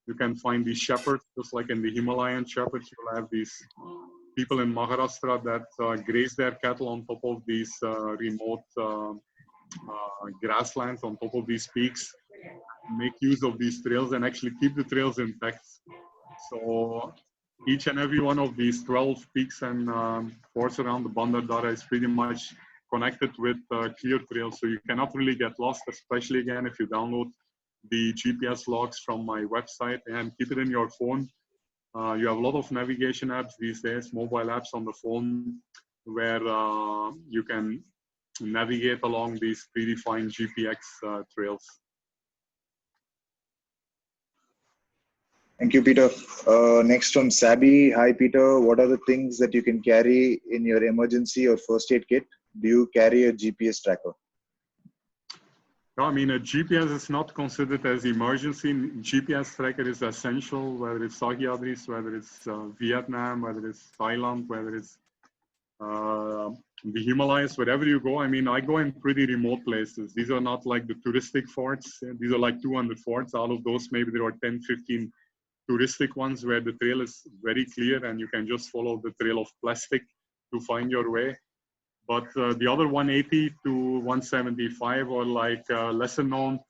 you can find these shepherds, just like in the Himalayan shepherds. You'll have these people in Maharashtra that graze their cattle on top of these remote grasslands, on top of these peaks, make use of these trails and actually keep the trails intact. So each and every one of these 12 peaks and forts around the Bandardara is pretty much connected with clear trails, so you cannot really get lost, especially again if you download the GPS logs from my website and keep it in your phone. You have a lot of navigation apps these days, mobile apps on the phone, where you can navigate along these predefined GPX trails. Thank you, Peter. Next from Sabi. Hi, Peter. What are the things that you can carry in your emergency or first aid kit? Do you carry a GPS tracker? No, I mean, a GPS is not considered as emergency. GPS tracker is essential, whether it's Sahyadris, whether it's Vietnam, whether it's Thailand, whether it's the Himalayas, wherever you go. I mean, I go in pretty remote places. These are not like the touristic forts. These are like 200 forts. Out of those, maybe there are 10, 15 touristic ones where the trail is very clear and you can just follow the trail of plastic to find your way. But the other 180 to 175 are like lesser known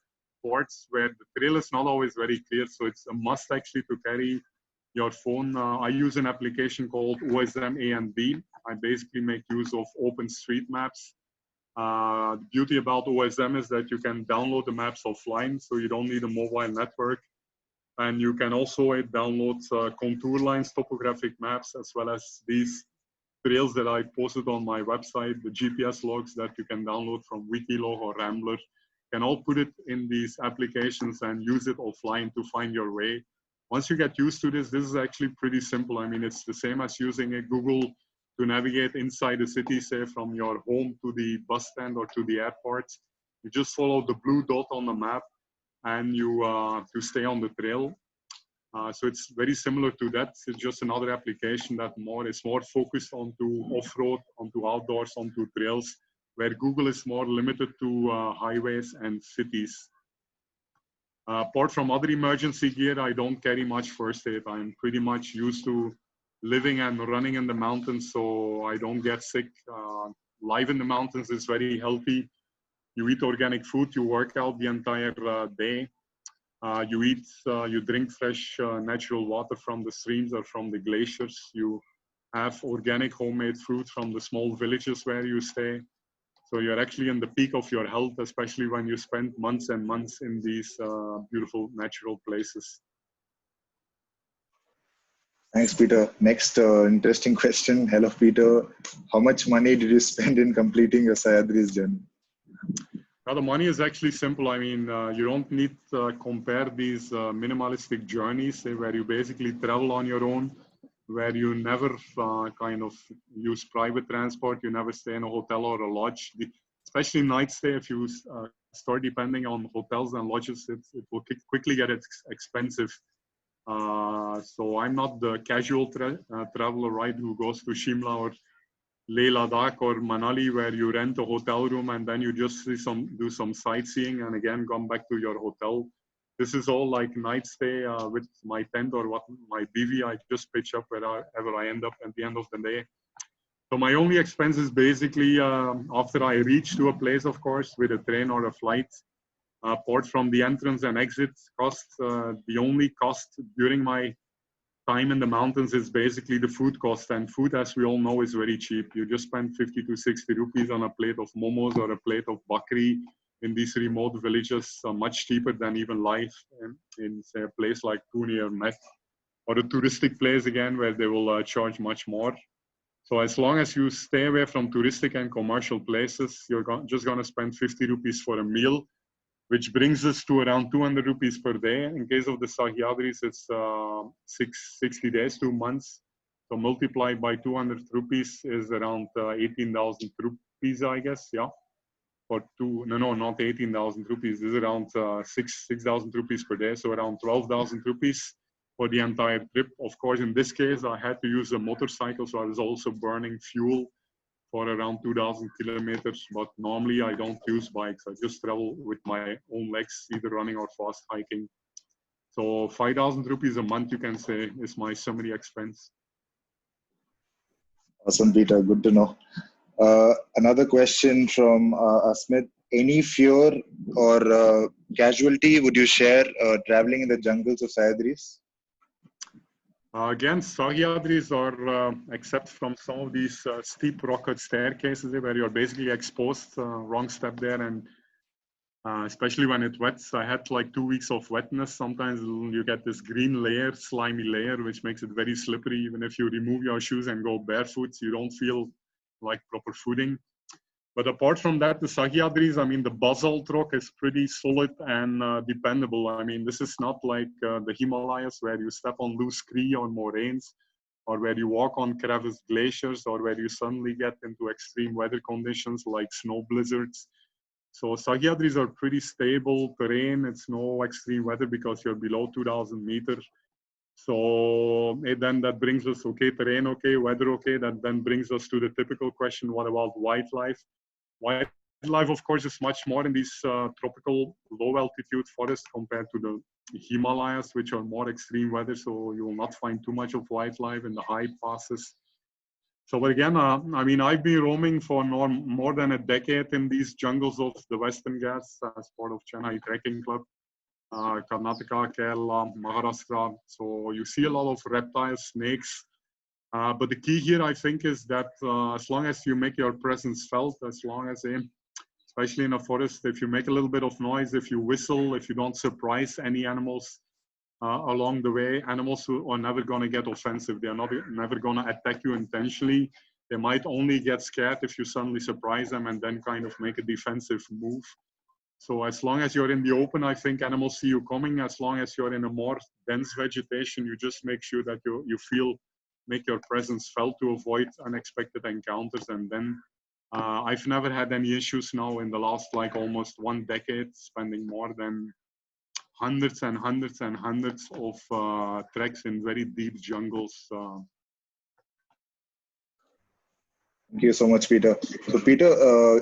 forts where the trail is not always very clear. So it's a must actually to carry your phone. I use an application called OSM A and B. I basically make use of OpenStreetMaps. The beauty about OSM is that you can download the maps offline, so you don't need a mobile network. And you can also download contour lines, topographic maps, as well as these trails that I posted on my website, the GPS logs that you can download from Wikilog or Rambler. You can all put it in these applications and use it offline to find your way. Once you get used to this is actually pretty simple. I mean, it's the same as using a Google to navigate inside the city, say from your home to the bus stand or to the airport. You just follow the blue dot on the map and you to stay on the trail. So it's very similar to that. It's just another application that is more focused onto off-road, onto outdoors, onto trails, where Google is more limited to highways and cities. Apart from other emergency gear, I don't carry much first aid. I'm pretty much used to living and running in the mountains, so I don't get sick. Life in the mountains is very healthy. You eat organic food, you work out the entire day. You drink fresh natural water from the streams or from the glaciers. You have organic homemade fruit from the small villages where you stay. So you're actually in the peak of your health, especially when you spend months and months in these beautiful natural places. Thanks, Peter. Next interesting question. Hello, Peter. How much money did you spend in completing your Sahyadri's journey? Now, the money is actually simple. I mean, you don't need to compare these minimalistic journeys where you basically travel on your own, where you never kind of use private transport. You never stay in a hotel or a lodge. Especially night stay, if you store, depending on hotels and lodges, it will quickly get expensive. So I'm not the casual traveler, right, who goes to Shimla or Leh Ladakh or Manali, where you rent a hotel room and then you just do some sightseeing and again come back to your hotel. This is all like night stay with my tent or my BV. I just pitch up wherever I end up at the end of the day. So my only expense is basically after I reach to a place, of course, with a train or a flight. Apart from the entrance and exit cost, the only cost during my time in the mountains is basically the food cost. And food, as we all know, is very cheap. You just spend 50 to 60 rupees on a plate of momos or a plate of bakri in these remote villages, much cheaper than even life in say, a place like Pune or Met, or a touristic place again, where they will charge much more. So as long as you stay away from touristic and commercial places, you're just going to spend 50 rupees for a meal, which brings us to around 200 rupees per day. In case of the Sahyadris, it's 60 days, 2 months. So multiplied by 200 rupees is around 18,000 rupees, I guess, yeah. Or not 18,000 rupees. This is around 6,000 rupees per day, so around 12,000 rupees for the entire trip. Of course, in this case, I had to use a motorcycle, so I was also burning fuel for around 2,000 kilometers, but normally I don't use bikes. I just travel with my own legs, either running or fast hiking. So 5,000 rupees a month, you can say, is my summary expense. Awesome, Peter. Good to know. Another question from Asmit. Any fear or casualty would you share traveling in the jungles of Sahyadris? Again, Sahyadris are, except from some of these steep rocket staircases where you're basically exposed, wrong step there, and especially when it wets. I had like 2 weeks of wetness. Sometimes you get this green layer, slimy layer, which makes it very slippery. Even if you remove your shoes and go barefoot, you don't feel like proper footing. But apart from that, the Sahyadris, I mean, the basalt rock is pretty solid and dependable. I mean, this is not like the Himalayas where you step on loose scree or moraines, or where you walk on crevassed glaciers, or where you suddenly get into extreme weather conditions like snow blizzards. So Sahyadris are pretty stable terrain. It's no extreme weather because you're below 2,000 meters. So then that brings us, okay, terrain okay, weather okay. That then brings us to the typical question, what about wildlife? Wildlife, of course, is much more in these tropical low-altitude forests compared to the Himalayas, which are more extreme weather. So you will not find too much of wildlife in the high passes. So again, I mean, I've been roaming for more than a decade in these jungles of the Western Ghats as part of Chennai Trekking Club. Karnataka, Kerala, Maharashtra. So you see a lot of reptiles, snakes. But the key here, I think, is that as long as you make your presence felt, as long as, especially in a forest, if you make a little bit of noise, if you whistle, if you don't surprise any animals along the way, animals are never going to get offensive. They're never going to attack you intentionally. They might only get scared if you suddenly surprise them and then kind of make a defensive move. So as long as you're in the open, I think animals see you coming. As long as you're in a more dense vegetation, you just make sure that you make your presence felt to avoid unexpected encounters. And then I've never had any issues now in the last like almost 1 decade, spending more than hundreds and hundreds and hundreds of treks in very deep jungles. Thank you so much, Peter. So, Peter,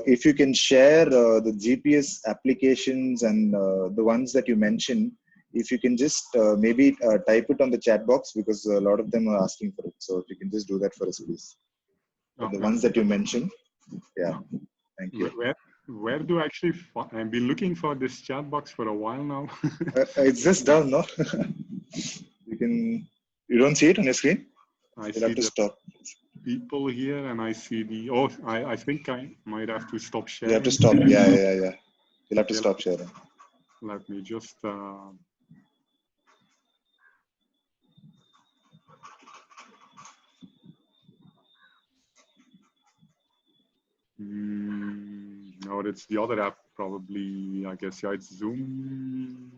if you can share the GPS applications and the ones that you mentioned, if you can just maybe type it on the chat box, because a lot of them are asking for it. So, if you can just do that for us, please. The ones that you mentioned. Yeah, thank you. Where do I actually I've been looking for this chat box for a while now. It's just down, no? You don't see it on your screen? You'll have to stop. People here, and I see I think I might have to stop sharing. You have to stop. Yeah. You'll have to stop sharing. Let me just no, it's the other app probably. I guess, yeah, it's Zoom.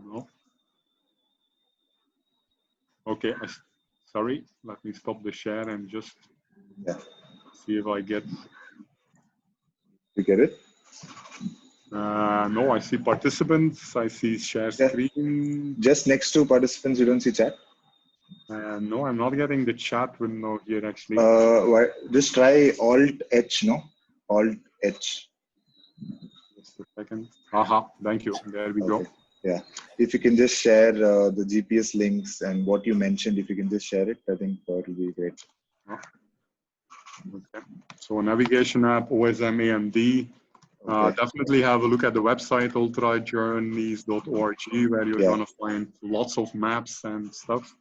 No. Okay, sorry. Let me stop the share and just see if I get. You get it? No, I see participants. I see share Yeah. screen. Just next to participants, you don't see chat? No, I'm not getting the chat window here actually. Just try Alt-H, no? Alt-H. Just a second. Aha, thank you. There we go. Yeah. If you can just share the GPS links and what you mentioned, if you can just share it, I think that will be great. Okay. So navigation app, OSM AMD. Definitely have a look at the website, ultrajourneys.org, where you're going to find lots of maps and stuff.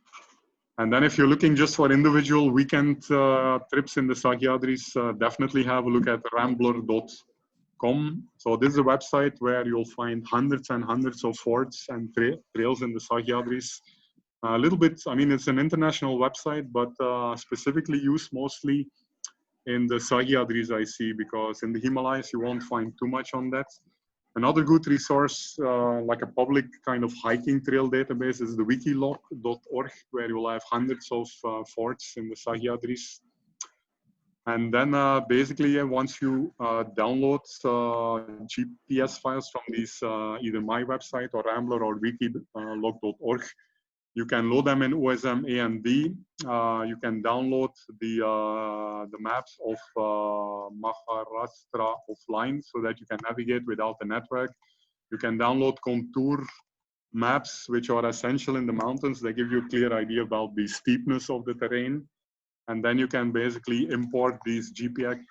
And then if you're looking just for individual weekend trips in the Sahyadris, definitely have a look at rambler.com. So this is a website where you'll find hundreds and hundreds of forts and trails in the Sahyadris. A little bit, I mean, it's an international website, but specifically used mostly in the Sahyadris, I see, because in the Himalayas, you won't find too much on that. Another good resource, like a public kind of hiking trail database, is the wikilog.org, where you'll have hundreds of forts in the Sahyadris. And then basically, once you download GPS files from these, either my website or Rambler or wikilog.org, you can load them in OSM AMD. You can download the maps of Maharashtra offline so that you can navigate without the network. You can download contour maps, which are essential in the mountains. They give you a clear idea about the steepness of the terrain. And then you can basically import these GPX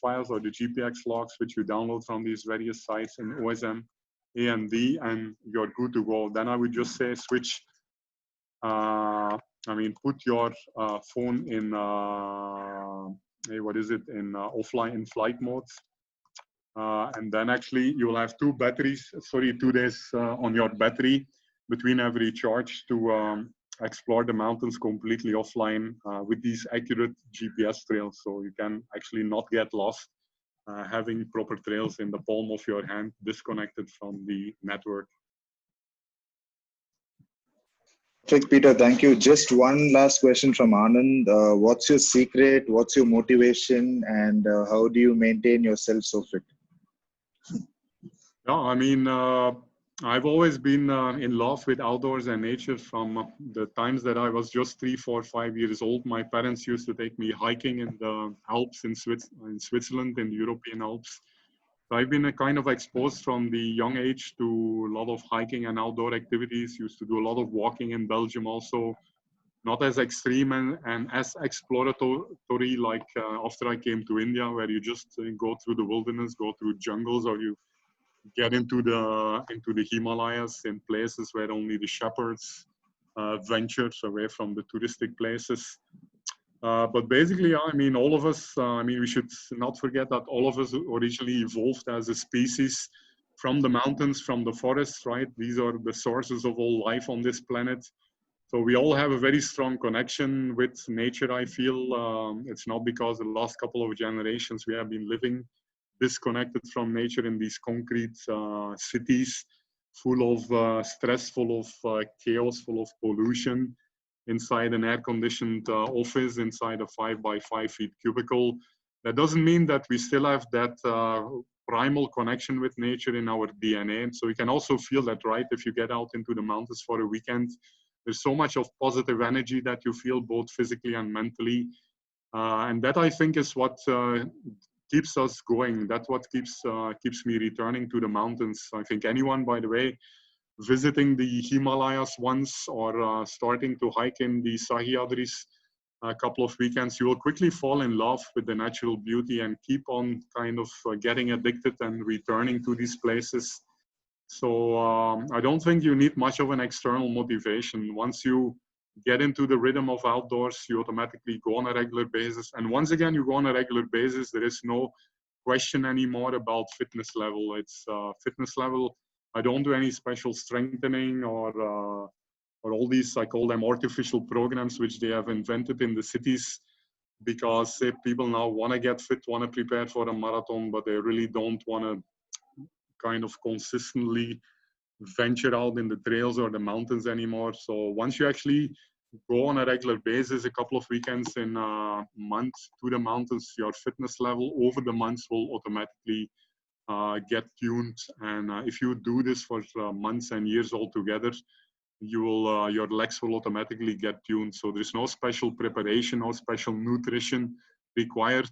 files or the GPX logs, which you download from these various sites in OSM AMD, and you're good to go. Then I would just say switch. I mean, put your phone in, what is it, in offline, in flight mode. And then actually you'll have 2 days on your battery between every charge to explore the mountains completely offline with these accurate GPS trails. So you can actually not get lost having proper trails in the palm of your hand, disconnected from the network. Perfect, Peter. Thank you. Just one last question from Anand. What's your secret? What's your motivation? And how do you maintain yourself so fit? Yeah, I mean, I've always been in love with outdoors and nature from the times that I was just 3, 4, 5 years old. My parents used to take me hiking in the Alps in Switzerland, in the European Alps. So I've been kind of exposed from the young age to a lot of hiking and outdoor activities. Used to do a lot of walking in Belgium also. Not as extreme and as exploratory like after I came to India, where you just go through the wilderness, go through jungles, or you get into the Himalayas in places where only the shepherds venture away from the touristic places. But basically, I mean, all of us, I mean, we should not forget that all of us originally evolved as a species from the mountains, from the forests, right? These are the sources of all life on this planet. So we all have a very strong connection with nature, I feel. It's not because the last couple of generations we have been living disconnected from nature in these concrete cities, full of stress, full of chaos, full of pollution, inside an air-conditioned office, inside a 5 by 5 feet cubicle. That doesn't mean that we still have that primal connection with nature in our DNA. So you can also feel that, right? If you get out into the mountains for a weekend, there's so much of positive energy that you feel both physically and mentally. And that, I think, is what keeps us going. That's what keeps me returning to the mountains. I think anyone, by the way, visiting the Himalayas once or starting to hike in the Sahyadris a couple of weekends, you will quickly fall in love with the natural beauty and keep on kind of getting addicted and returning to these places. So I don't think you need much of an external motivation. Once you get into the rhythm of outdoors, you automatically go on a regular basis. And once again, you go on a regular basis, there is no question anymore about fitness level. It's fitness level. I don't do any special strengthening or all these, I call them artificial programs, which they have invented in the cities, because say people now want to get fit, want to prepare for a marathon, but they really don't want to kind of consistently venture out in the trails or the mountains anymore. So once you actually go on a regular basis, a couple of weekends in a month to the mountains, your fitness level over the months will automatically get tuned. And if you do this for months and years altogether, you will your legs will automatically get tuned. So there's no special preparation, no special nutrition required.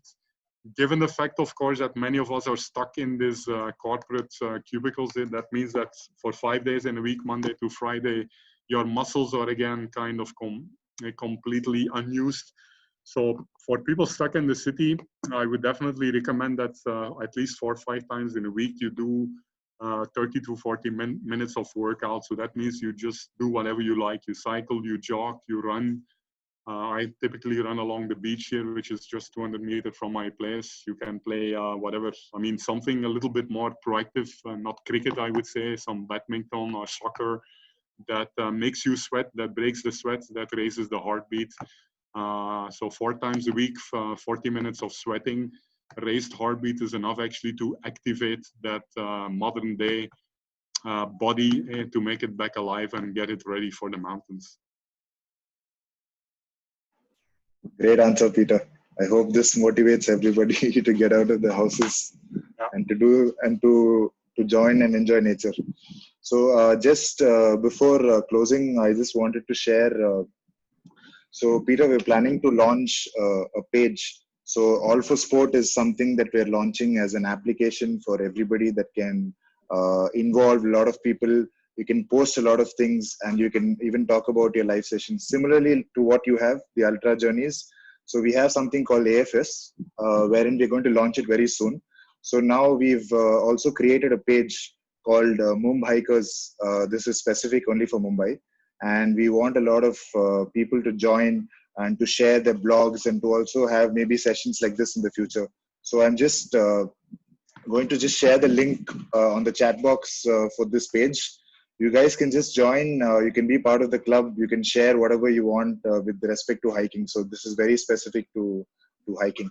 Given the fact, of course, that many of us are stuck in these corporate cubicles, that means that for 5 days in a week, Monday to Friday, your muscles are again kind of completely unused. So for people stuck in the city, I would definitely recommend that at least 4 or 5 times in a week you do 30 to 40 minutes of workout. So that means you just do whatever you like. You cycle, you jog, you run. I typically run along the beach here, which is just 200 meters from my place. You can play whatever. I mean, something a little bit more proactive, not cricket, I would say, some badminton or soccer that makes you sweat, that breaks the sweat, that raises the heartbeat. So 4 times a week, 40 minutes of sweating, raised heartbeat is enough actually to activate that modern day body to make it back alive and get it ready for the mountains. Great answer, Peter. I hope this motivates everybody to get out of the houses and to join and enjoy nature. So just before closing, I just wanted to share. So Peter, we're planning to launch a page. So All for Sport is something that we're launching as an application for everybody that can involve a lot of people. You can post a lot of things and you can even talk about your live sessions. Similarly to what you have, the Ultra Journeys. So we have something called AFS, wherein we're going to launch it very soon. So now we've also created a page called Mumbai Hikers. This is specific only for Mumbai. And we want a lot of people to join and to share their blogs and to also have maybe sessions like this in the future. So I'm just going to just share the link on the chat box for this page. You guys can just join. You can be part of the club. You can share whatever you want with respect to hiking. So this is very specific to hiking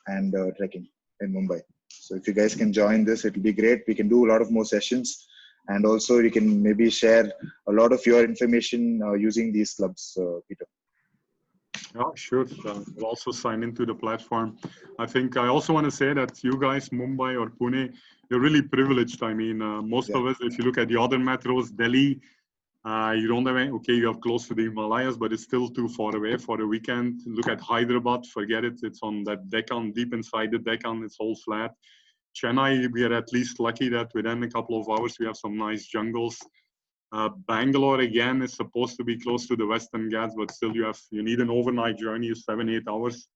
and trekking in Mumbai. So if you guys can join this, it'll be great. We can do a lot of more sessions. And also you can maybe share a lot of your information using these clubs, Peter. Yeah, sure. We'll also sign into the platform. I think I also want to say that you guys, Mumbai or Pune, you're really privileged. I mean, most of us, if you look at the other metros, Delhi, you don't have any, okay, you have close to the Himalayas, but it's still too far away for a weekend. Look at Hyderabad, forget it. It's on that Deccan, deep inside the Deccan, it's all flat. Chennai, we are at least lucky that within a couple of hours, we have some nice jungles. Bangalore again is supposed to be close to the Western Ghats, but still you need an overnight journey, 7-8 hours.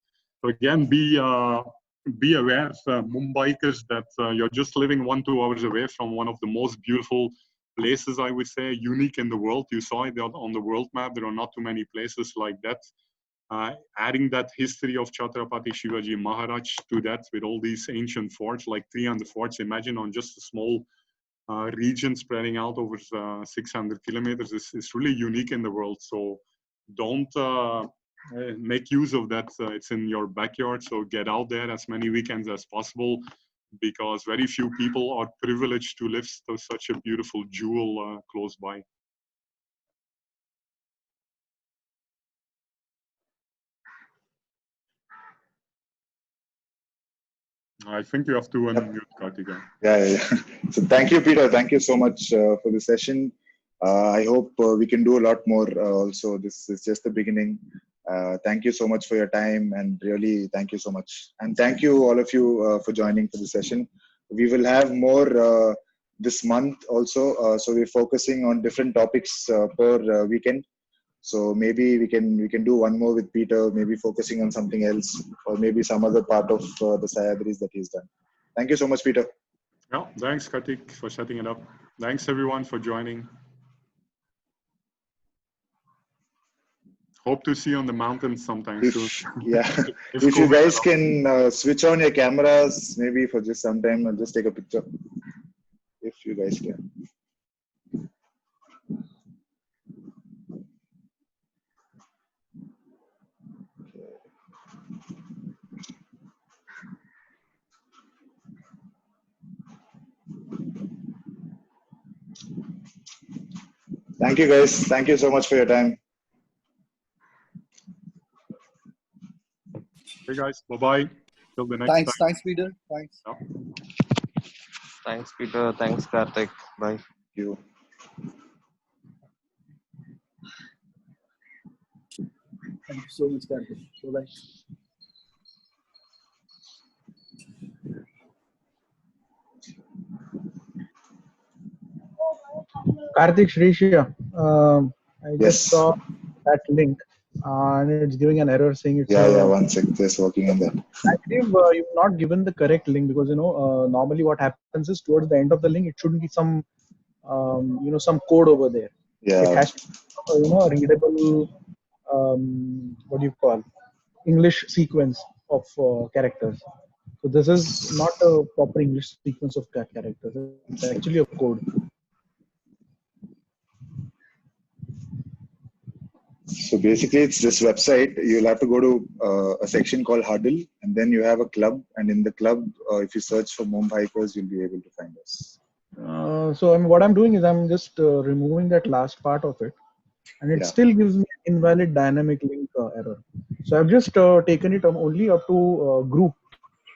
So again, be aware, Mumbaikers, that you're just living 1-2 hours away from one of the most beautiful places, I would say, unique in the world. You saw it on the world map. There are not too many places like that. Adding that history of Chhatrapati Shivaji Maharaj to that with all these ancient forts, like 300 forts, imagine on just a small region spreading out over 600 kilometers is really unique in the world. So don't make use of that. It's in your backyard. So get out there as many weekends as possible, because very few people are privileged to live to such a beautiful jewel close by. I think you have to unmute, Kartika. Yeah. So thank you, Peter. Thank you so much for the session. I hope we can do a lot more also. This is just the beginning. Thank you so much for your time, and really thank you so much. And thank you all of you for joining for the session. We will have more this month also. So we're focusing on different topics per weekend. So maybe we can do one more with Peter, maybe focusing on something else, or maybe some other part of the Sahyadris that he's done. Thank you so much, Peter. Yeah, thanks, Kartik, for setting it up. Thanks, everyone, for joining. Hope to see you on the mountains sometime soon. Yeah, if you guys can switch on your cameras, maybe for just some time, and just take a picture. If you guys can. Thank you, guys. Thank you so much for your time. Hey, guys. Bye-bye. Till the next time. Thanks, Peter. Thanks. Yeah. Thanks, Peter. Thanks, Karthik. Bye. You. Thank you so much, Karthik. Bye-bye. Karthik Shrishya, I Yes. just saw that link and it's giving an error saying it's Yeah. One sec. Just working on that. I believe you've not given the correct link because normally what happens is towards the end of the link it shouldn't be some some code over there. It Yeah. has to be, a readable what do you call English sequence of characters. So this is not a proper English sequence of characters. It's actually a code. So basically, it's this website. You'll have to go to a section called Huddle, and then you have a club. And in the club, if you search for Mumbai hikers, you'll be able to find us. So what I'm doing is I'm just removing that last part of it, and it still gives me an invalid dynamic link error. So I've just taken it only up to group.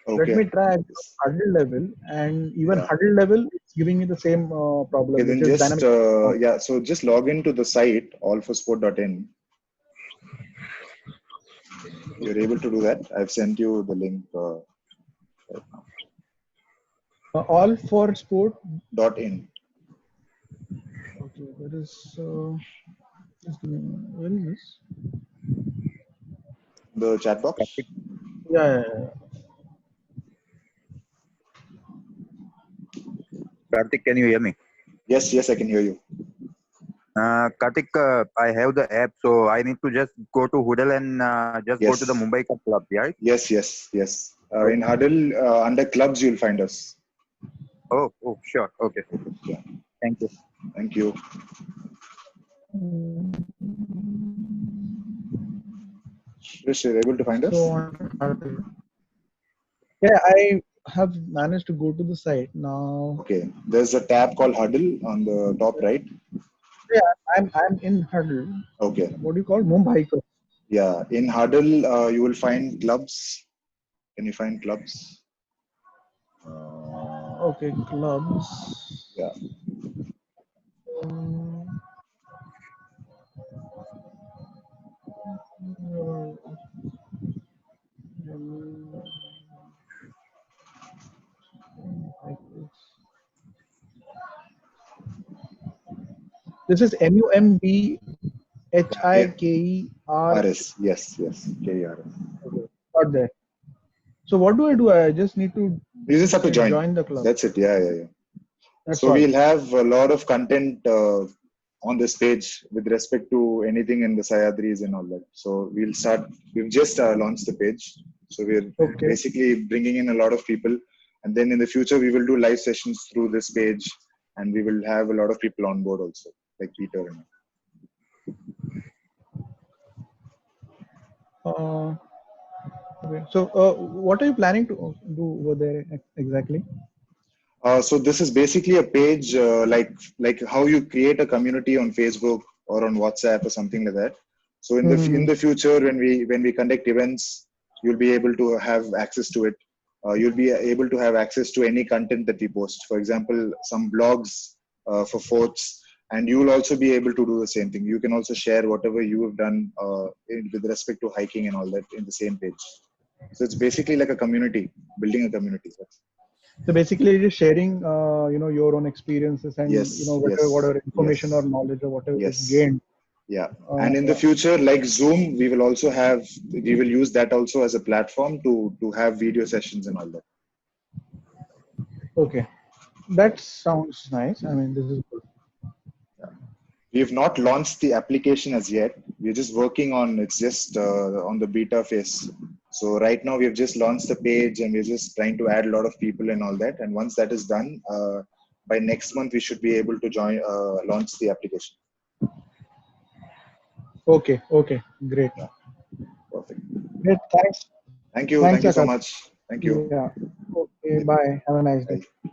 Okay. Let me try Huddle level, and even Huddle level, it's giving me the same problem. Okay, then which is just dynamic. so just log into the site allforsport.in. You're able to do that. I've sent you the link right now. Allforsport.in. Okay, there is. Where is this? The chat box. Yeah. Karthik, can you hear me? Yes, I can hear you. Karthik, I have the app, so I need to just go to Huddle and just go to the Mumbai club, right? Yes. In Huddle, under clubs, you'll find us. Oh, sure. Okay. Yeah. Thank you. Thank you. Chris, you're able to find us? Yeah, I have managed to go to the site now. Okay, there's a tab called Huddle on the top right. Yeah, I'm in Huddle. Okay. What do you call Mumbai? Yeah, in Huddle you will find clubs. Can you find clubs? Okay, clubs. Yeah. This is MUMBHIKER. Yes, KERS. Got there. So what do I do? I just need to. You just have to join the club. That's it. Yeah. That's so all. We'll have a lot of content on this page with respect to anything in the Sahyadris and all that. So we've just launched the page. So we're basically bringing in a lot of people. And then in the future, we will do live sessions through this page. And we will have a lot of people on board also, like Peter. Okay. So what are you planning to do over there exactly? So this is basically a page like how you create a community on Facebook or on WhatsApp or something like that. So in the future, when we conduct events, you'll be able to have access to it. You'll be able to have access to any content that we post. For example, some blogs for forts, and you will also be able to do the same thing. You can also share whatever you have done with respect to hiking and all that in the same page. So it's basically like a community, building a community. So basically, just sharing, your own experiences and whatever information or knowledge or whatever is gained. Yeah, and in the future, like Zoom, we will use that also as a platform to have video sessions and all that. Okay, that sounds nice. I mean, this is good. Yeah. We have not launched the application as yet. We're just working on it's just on the beta phase. So right now we have just launched the page and we're just trying to add a lot of people and all that. And once that is done, by next month we should be able to launch the application. Okay, great. Yeah. Perfect. Great, thanks. Thank you so much. Thank you. Yeah. Okay, bye. Have a nice day. Bye.